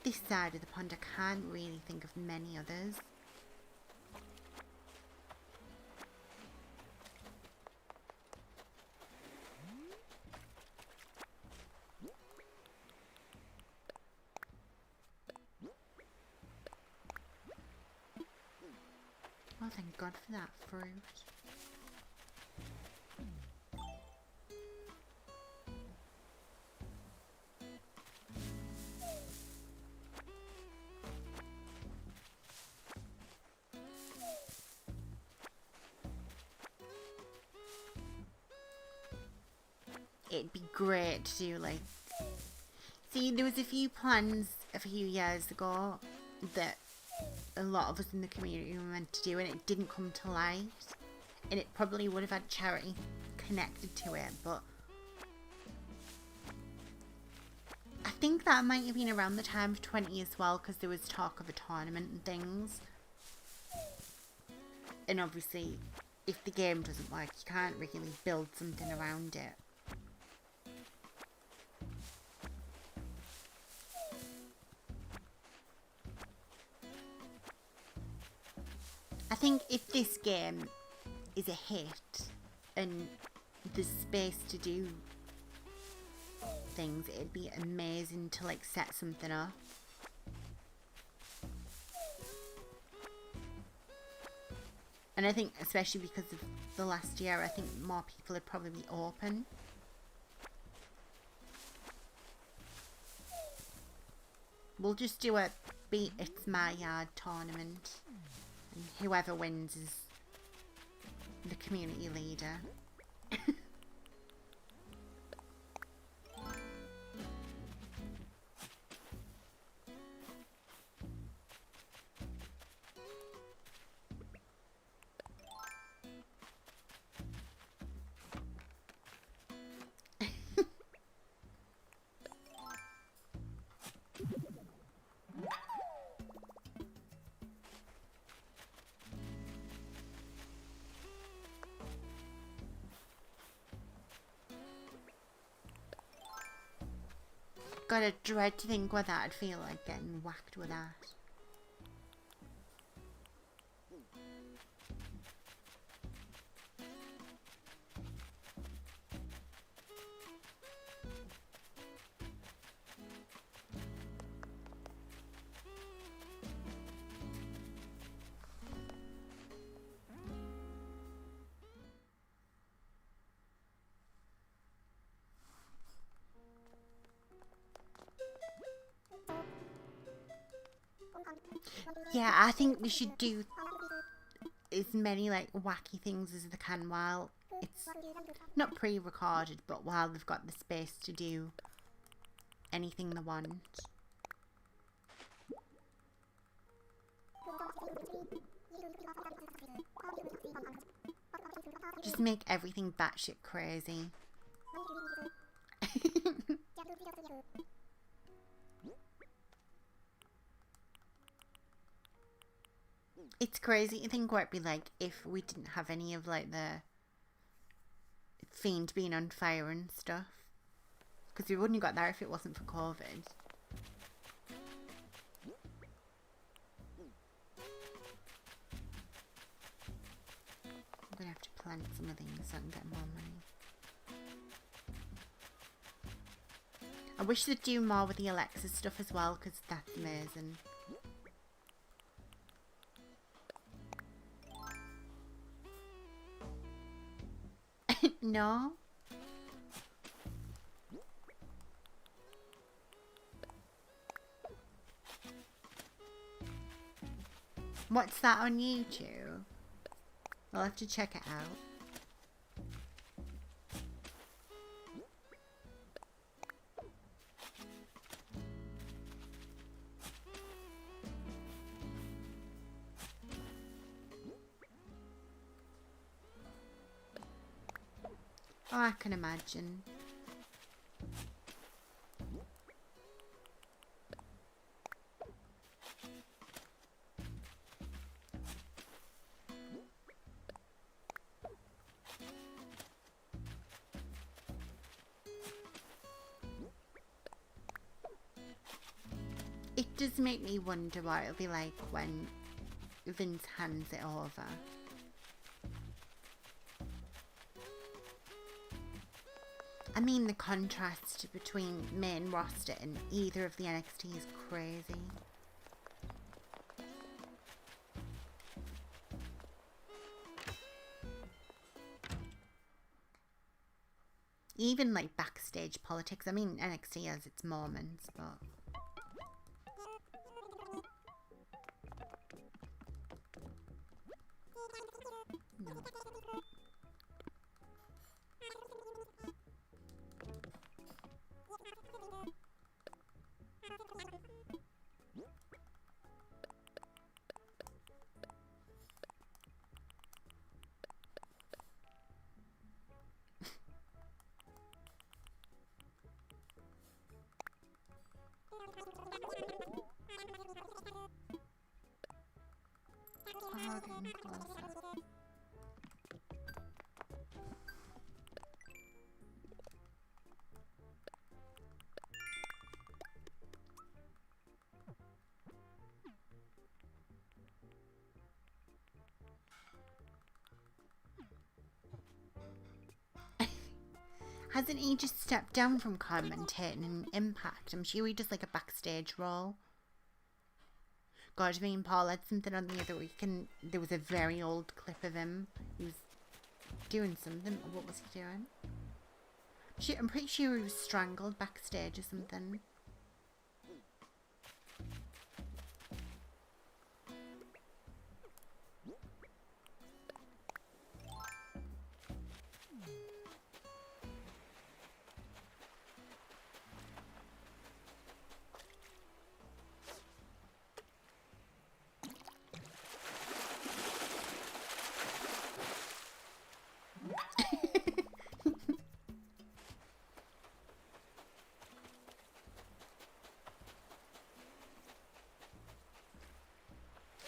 This side of the pond, I can't really think of many others. Oh, thank God for that fruit. It'd be great to do, like... See, there was a few plans a few years ago that a lot of us in the community were meant to do, and it didn't come to light. And it probably would have had charity connected to it, but... I think that might have been around the time of 20 as well, because there was talk of a tournament and things. And obviously, if the game doesn't work, you can't really build something around it. I think if this game is a hit and there's space to do things, it'd be amazing to like set something up. And I think especially because of the last year, I think more people would probably be open. We'll just do a beat It's My Yard tournament, and whoever wins is the community leader. Gotta dread to think what that'd feel like, getting whacked with that. Yeah, I think they should do as many like wacky things as they can while it's not pre-recorded, but while they've got the space to do anything they want. Just make everything batshit crazy. It's crazy to think what it'd be like if we didn't have any of like the Fiend being on fire and stuff. Because we wouldn't have got there if it wasn't for COVID. I'm gonna have to plant some of these so I can get more money. I wish they'd do more with the Alexa stuff as well, because that's amazing. No. What's that on YouTube? I'll have to check it out. Oh, I can imagine. It does make me wonder what it'll be like when Vince hands it over. I mean, the contrast between main roster and either of the NXT is crazy. Even like backstage politics. I mean, NXT has its moments, but... No. Oh, getting closer. Hasn't he just stepped down from commentating in Impact? I'm sure he does like a backstage role. God, me and Paul had something on the other week and there was a very old clip of him. He was doing something. What was he doing? I'm pretty sure he was strangled backstage or something.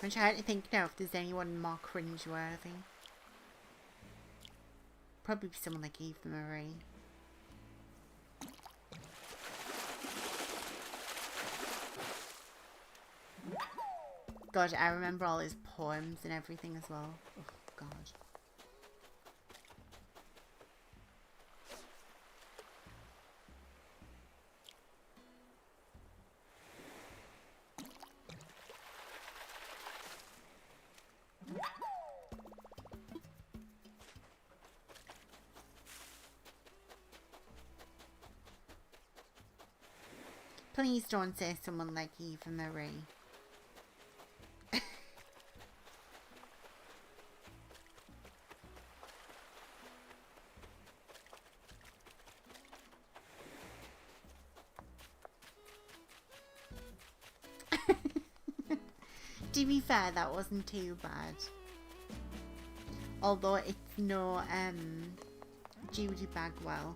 I'm trying to think now if there's anyone more cringeworthy. Probably someone like Eva Marie. God, I remember all his poems and everything as well. Oh, God. Please don't say someone like Eva Marie. To be fair, that wasn't too bad. Although it's no Judy Bagwell.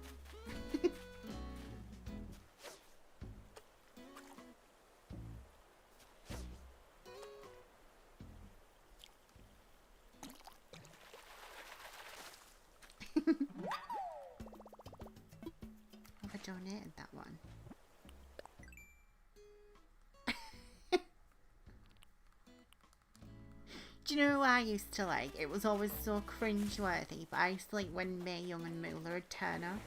Have I donated that one? Do you know what I used to like? It was always so cringe-worthy, but I used to like when Mae Young and Moolah would turn up.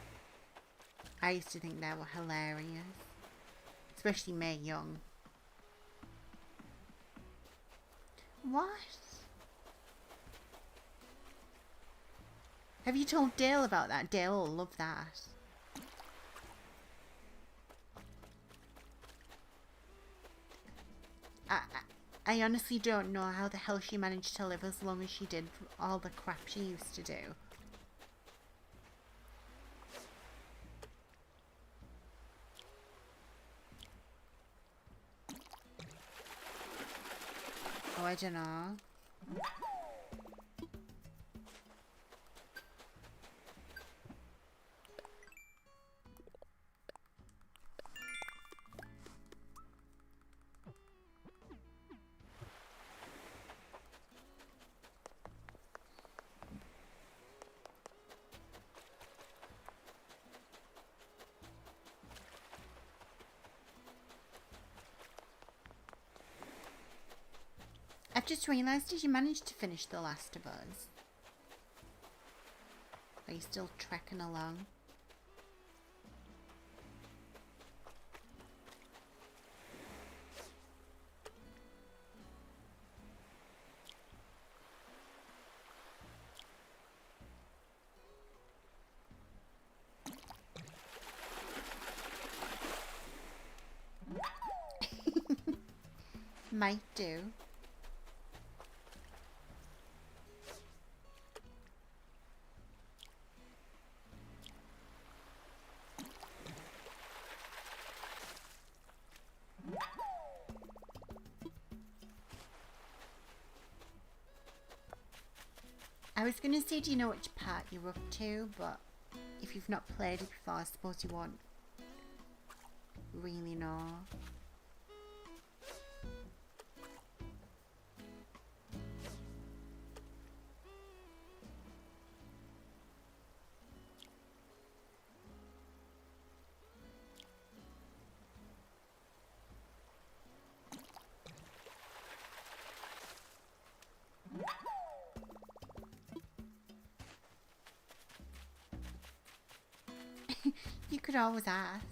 I used to think they were hilarious. Especially Mae Young. What? Have you told Dale about that? Dale will love that. I honestly don't know how the hell she managed to live as long as she did all the crap she used to do. Oh, I don't know. I've just realised, did you manage to finish The Last of Us? Are you still trekking along? Might do. I was going to say, do you know which part you're up to, but if you've not played it before, I suppose you won't really know. You could always ask.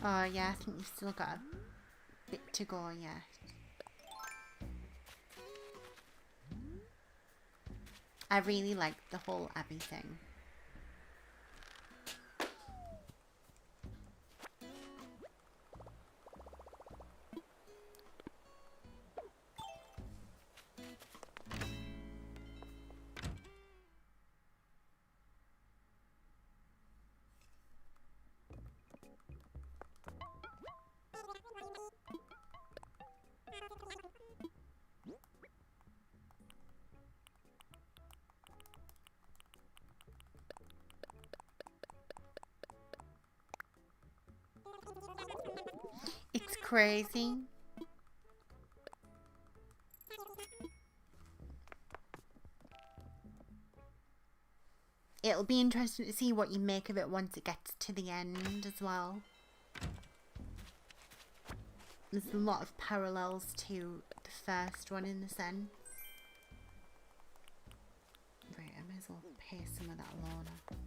Oh yeah, I think you've still got a bit to go yet. I really like the whole Abby thing. It's crazy. It'll be interesting to see what you make of it once it gets to the end as well. There's a lot of parallels to the first one in the sense. Right, I may as well pay some of that loaner.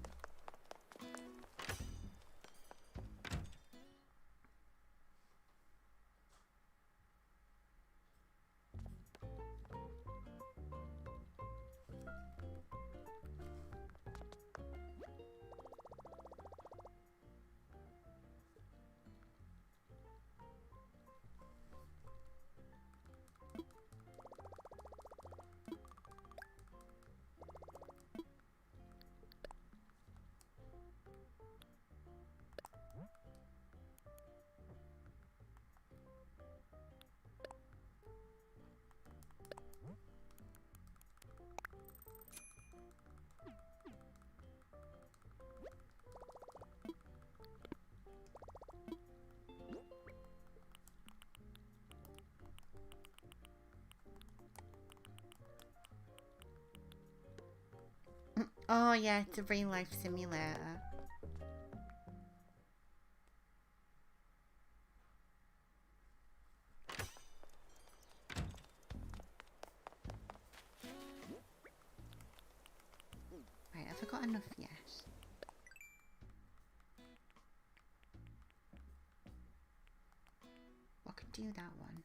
Oh yeah, it's a real life simulator. Right, have I got enough yet? I could do that one.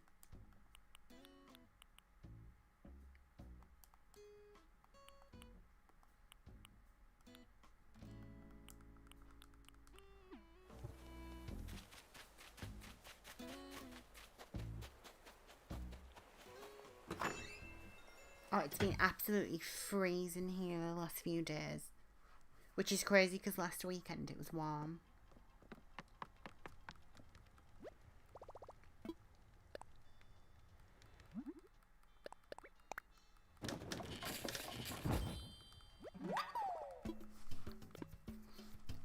Oh, it's been absolutely freezing here the last few days. Which is crazy because last weekend it was warm.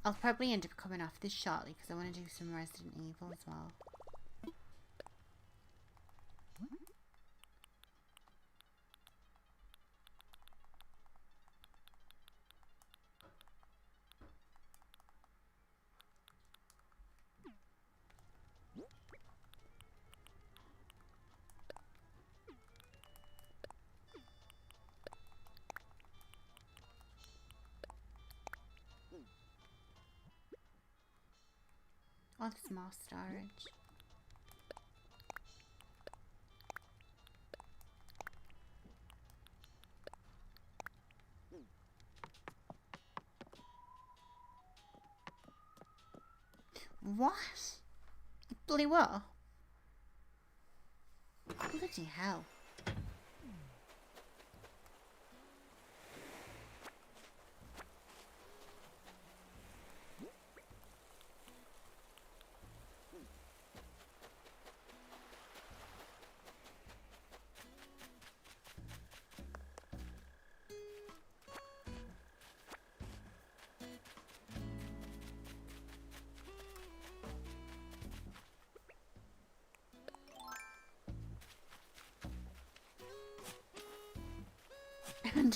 I'll probably end up coming off this shortly because I want to do some Resident Evil as well. Oh, there's more storage. What? It blew up? Bloody hell.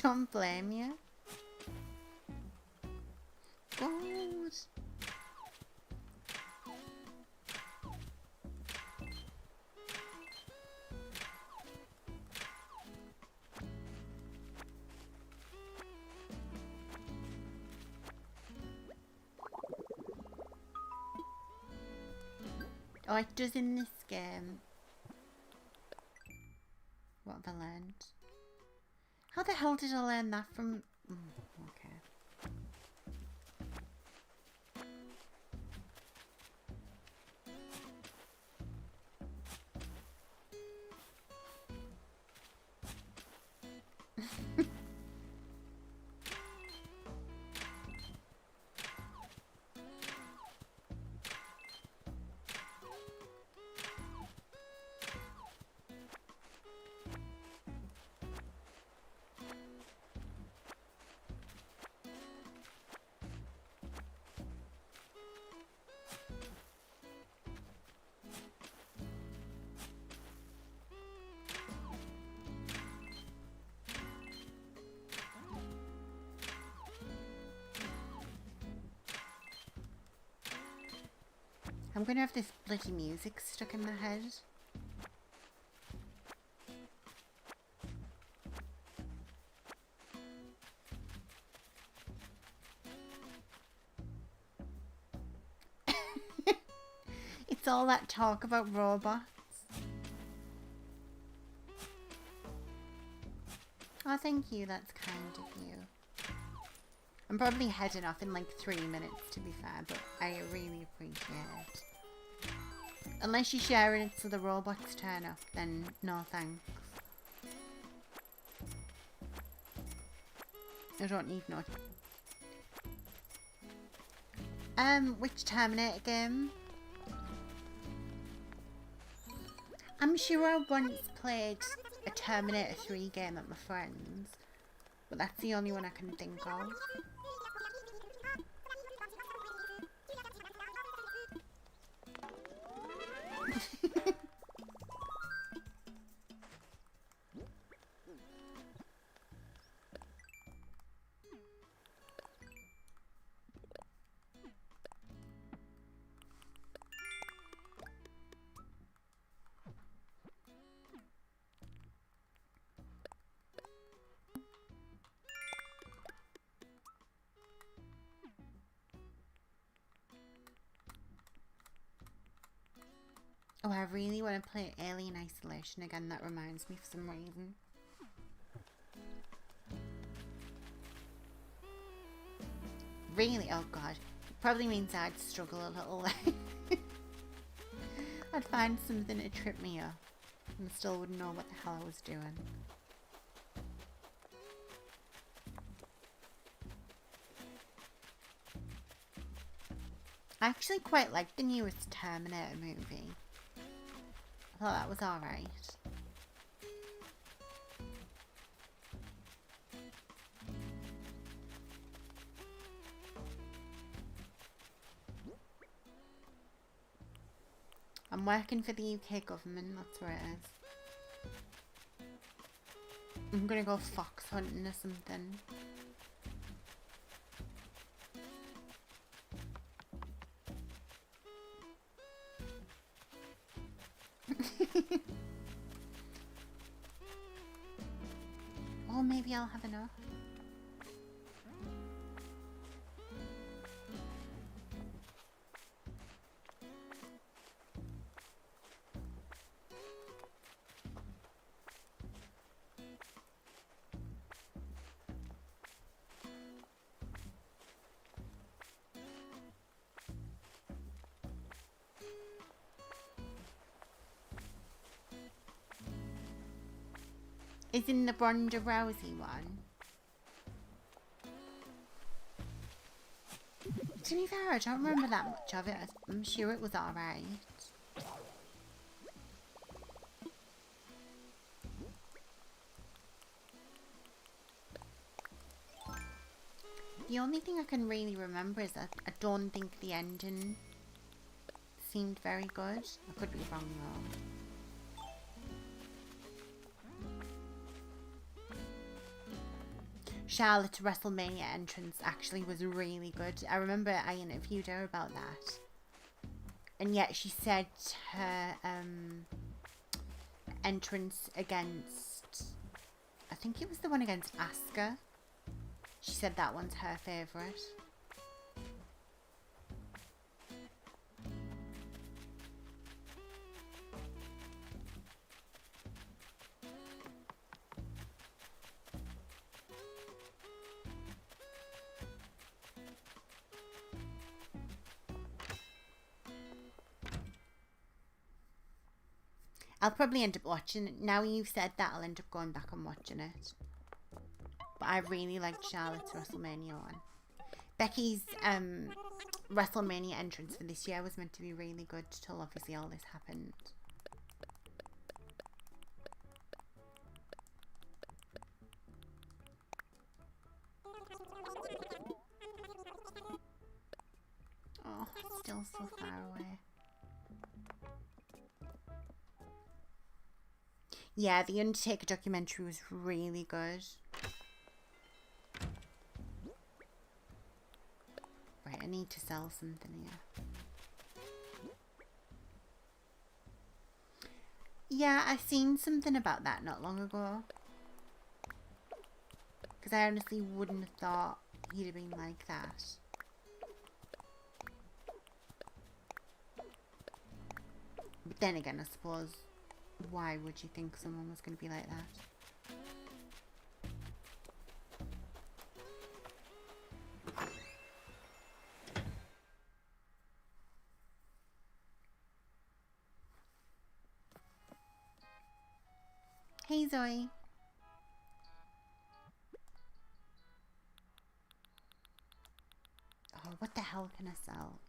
Don't blame you. God. Oh, it does in this game. What have I learned? How the hell did I learn that from... okay. I'm gonna have this bloody music stuck in my head. It's all that talk about robots. Oh, thank you, that's kind of you. I'm probably heading off in like 3 minutes, to be fair, but I really appreciate it. Unless you're sharing it so the robots turn up, then no thanks. I don't need no. Which Terminator game? I'm sure I once played a Terminator 3 game at my friend's, but that's the only one I can think of. Oh, I really want to play Alien Isolation again. That reminds me for some reason. Really? Oh god. It probably means I'd struggle a little. I'd find something to trip me up and still wouldn't know what the hell I was doing. I actually quite liked the newest Terminator movie. I thought that was alright. I'm working for the UK government, that's where it is. I'm gonna go fox hunting or something. Or maybe I'll have enough. Is in the Ronda Rousey one. To be fair, I don't remember that much of it. I'm sure it was alright. The only thing I can really remember is that I don't think the ending seemed very good. I could be wrong though. Charlotte's WrestleMania entrance actually was really good. I remember I interviewed her about that. And yet she said her entrance against, I think it was the one against Asuka. She said that one's her favourite. I'll probably end up watching it. Now you've said that, I'll end up going back and watching it. But I really liked Charlotte's WrestleMania one. Becky's WrestleMania entrance for this year was meant to be really good till obviously all this happened. Oh, still so far away. Yeah, the Undertaker documentary was really good. Right, I need to sell something here. Yeah, I seen something about that not long ago. Because I honestly wouldn't have thought he'd have been like that. But then again, I suppose, why would you think someone was going to be like that? Hey Zoe. Oh, what the hell can I sell?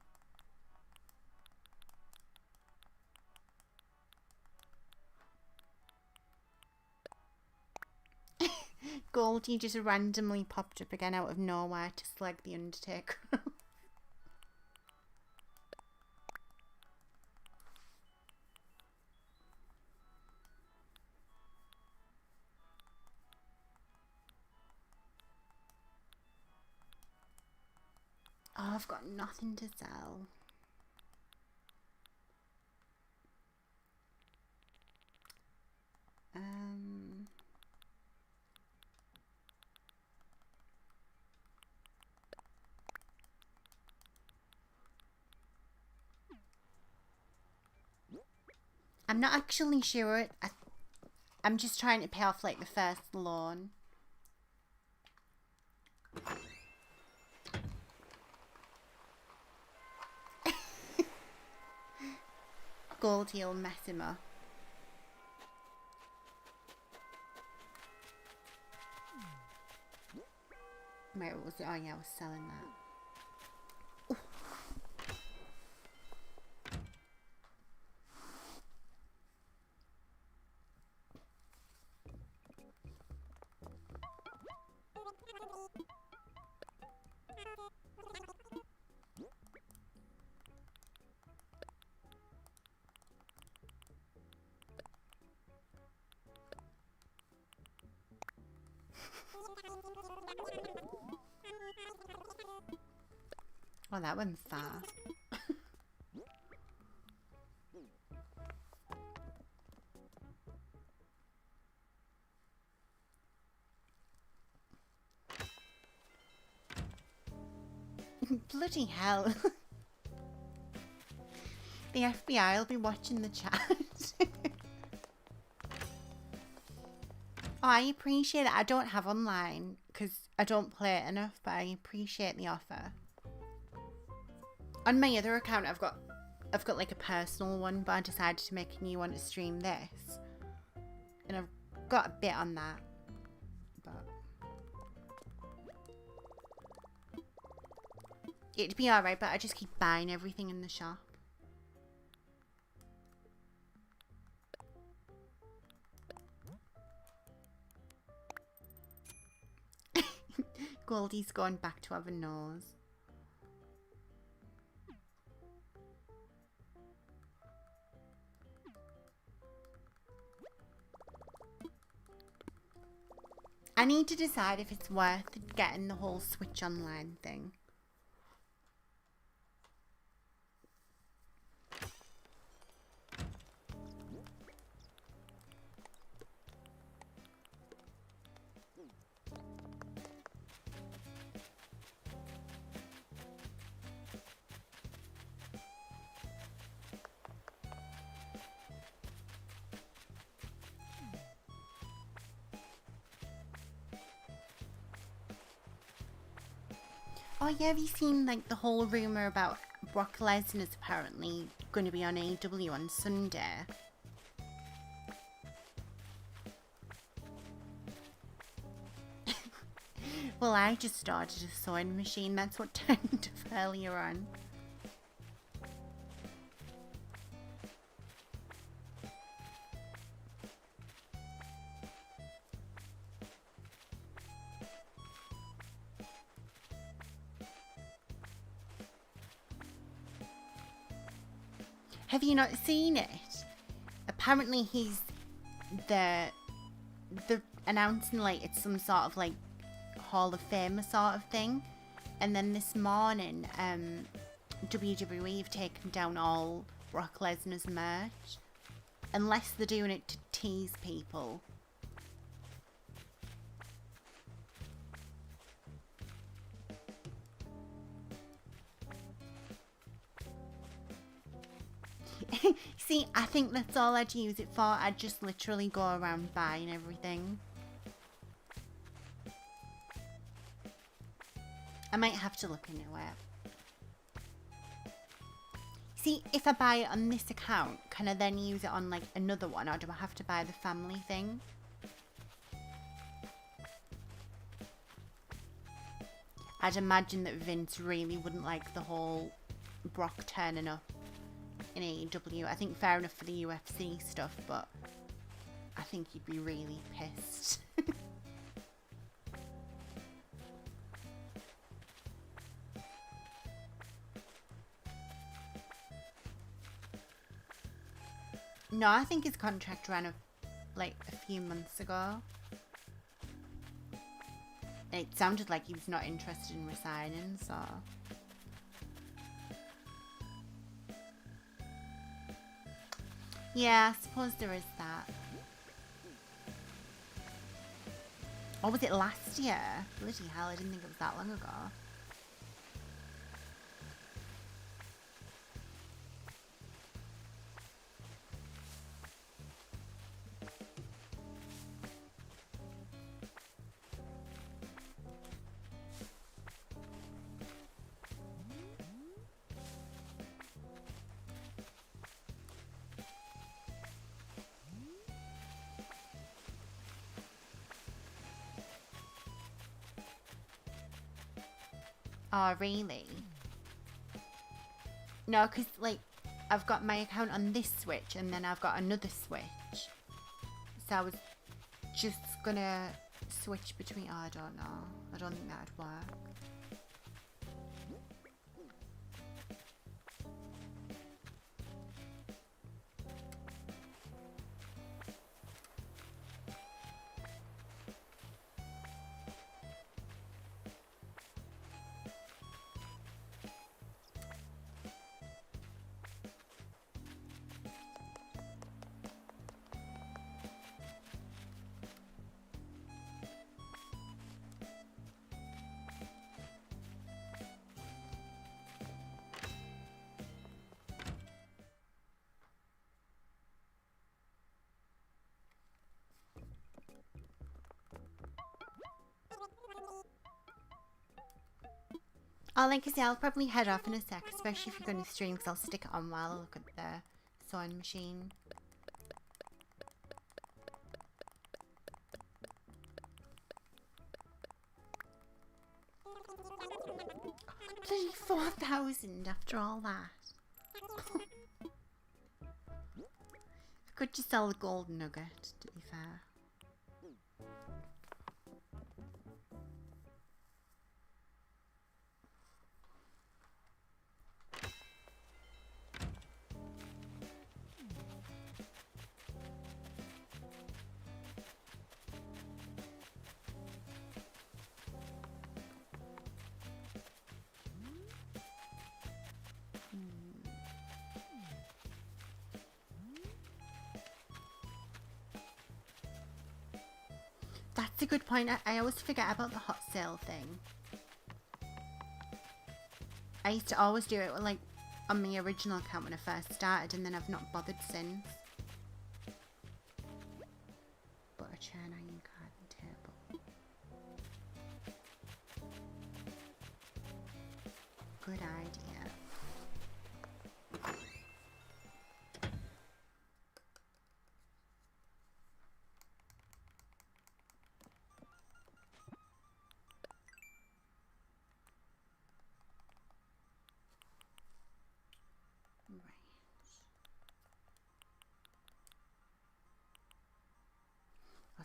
Goldie just randomly popped up again out of nowhere to slag the Undertaker. Oh, I've got nothing to sell. I'm not actually sure. I'm just trying to pay off like the first loan. Goldie will mess him up. Wait, what was it? Oh yeah, I was selling that. Oh, that went far. Bloody hell. The FBI will be watching the chat. Oh, I appreciate it. I don't have online because I don't play it enough, but I appreciate the offer. On my other account, I've got like a personal one, but I decided to make a new one to stream this, and I've got a bit on that. But it'd be alright, but I just keep buying everything in the shop. Goldie's going back to have a nose. I need to decide if it's worth getting the whole Switch Online thing. Oh yeah, have you seen like the whole rumour about Brock Lesnar's apparently going to be on AEW on Sunday? Well, I just started a sewing machine. That's what turned off earlier on. Have you not seen it? Apparently he's the announcing like it's some sort of like Hall of Famer sort of thing. And then this morning, WWE have taken down all Brock Lesnar's merch. Unless they're doing it to tease people. See, I think that's all I'd use it for. I'd just literally go around buying everything. I might have to look into it. See, if I buy it on this account, can I then use it on like another one, or do I have to buy the family thing? I'd imagine that Vince really wouldn't like the whole Brock turning up in AEW. I think fair enough for the UFC stuff, but I think he'd be really pissed. No, I think his contract ran like a few months ago. And it sounded like he was not interested in resigning, so... Yeah, I suppose there is that. Or was it last year? Bloody hell, I didn't think it was that long ago. Oh, really? No, because, like, I've got my account on this Switch and then I've got another Switch. So I was just gonna switch between... Oh, I don't know. I don't think that'd work. Oh, like I say, I'll probably head off in a sec, especially if you're going to stream, because I'll stick it on while I look at the sewing machine. Bloody 4,000 after all that. I could just sell the gold nugget, to be fair. That's a good point. I always forget about the hot sale thing. I used to always do it like on my original account when I first started, and then I've not bothered since. Butter churn, iron garden table. Good idea.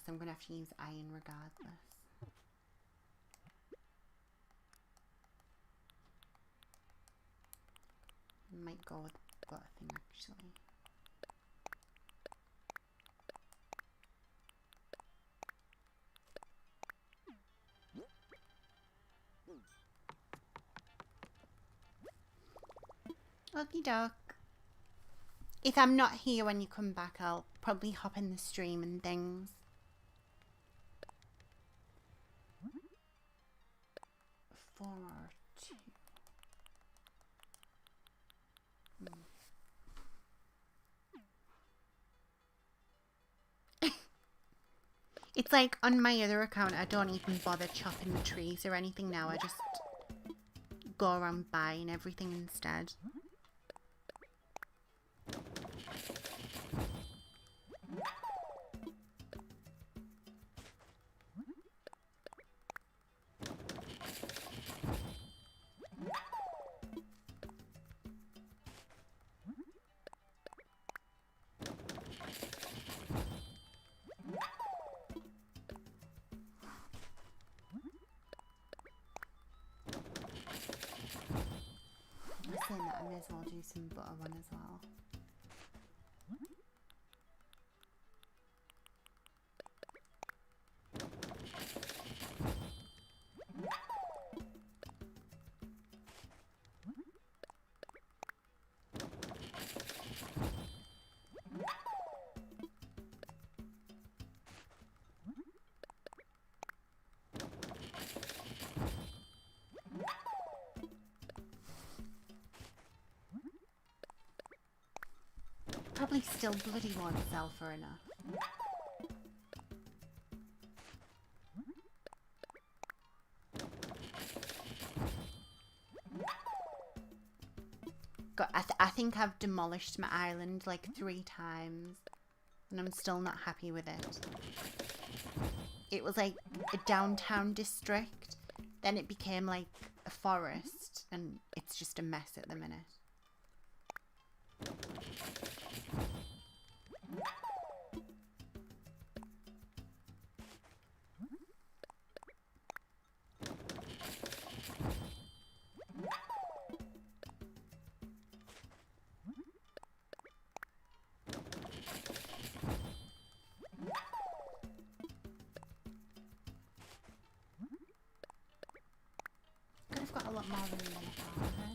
So I'm going to have to use iron regardless. Might go with butter thing actually. Okie doke. If I'm not here when you come back, I'll probably hop in the stream and things. 4 or 2. It's like on my other account, I don't even bother chopping the trees or anything now. I just go around buying everything instead. Saying that, I may as well do some butter one as well. Probably still bloody won't sell for enough. God, I think I've demolished my island like 3 times and I'm still not happy with it. It was like a downtown district, then it became like a forest, and it's just a mess at the minute. Could have got a lot more room than I thought I had.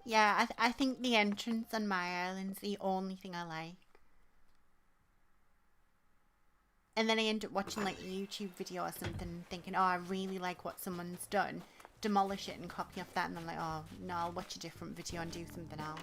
Yeah, I think the entrance on my island's the only thing I like. And then I end up watching like a YouTube video or something thinking, oh, I really like what someone's done. Demolish it and copy off that, and I'm like, oh, no, I'll watch a different video and do something else.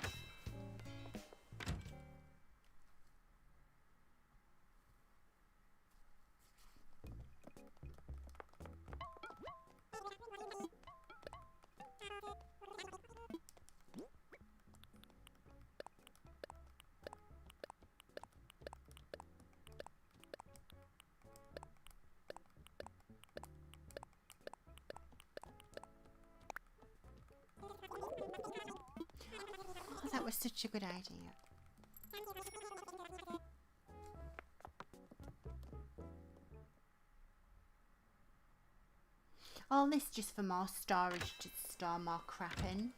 That was such a good idea. All this just for more storage to store more crap in.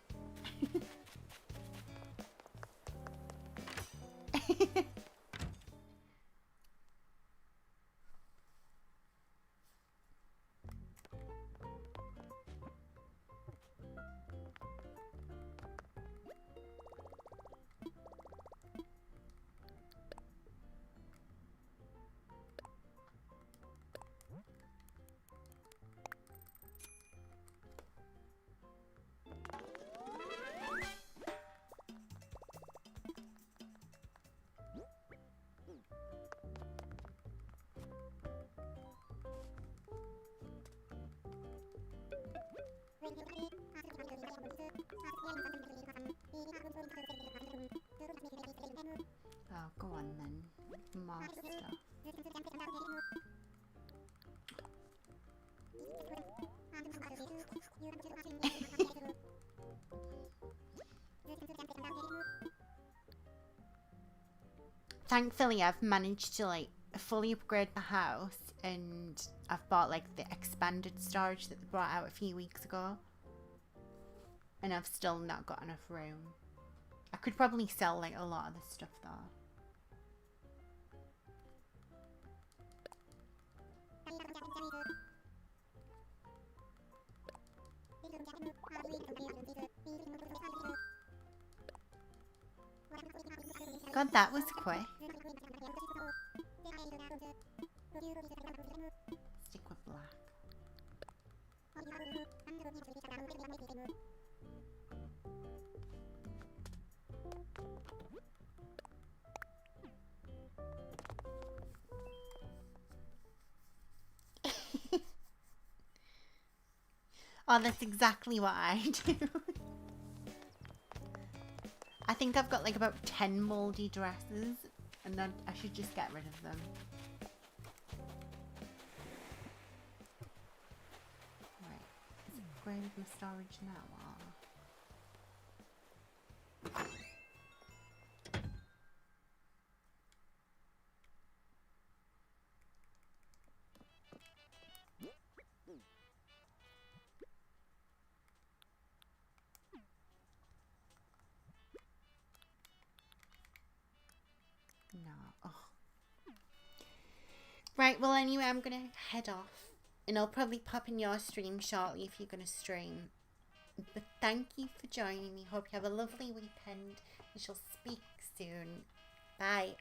Oh, go on then. More stuff. Thankfully, I've managed to like fully upgrade my house, and I've bought like the expanded storage that they brought out a few weeks ago. And I've still not got enough room. I could probably sell like a lot of the stuff though. God, that was quick. Stick with black. Oh, that's exactly what I do. I think I've got like about 10 mouldy dresses, and then I should just get rid of them. Right, is it upgraded my storage now? Or... No. Oh. Right, well anyway, I'm going to head off. And I'll probably pop in your stream shortly if you're going to stream. But thank you for joining me. Hope you have a lovely weekend. We shall speak soon. Bye.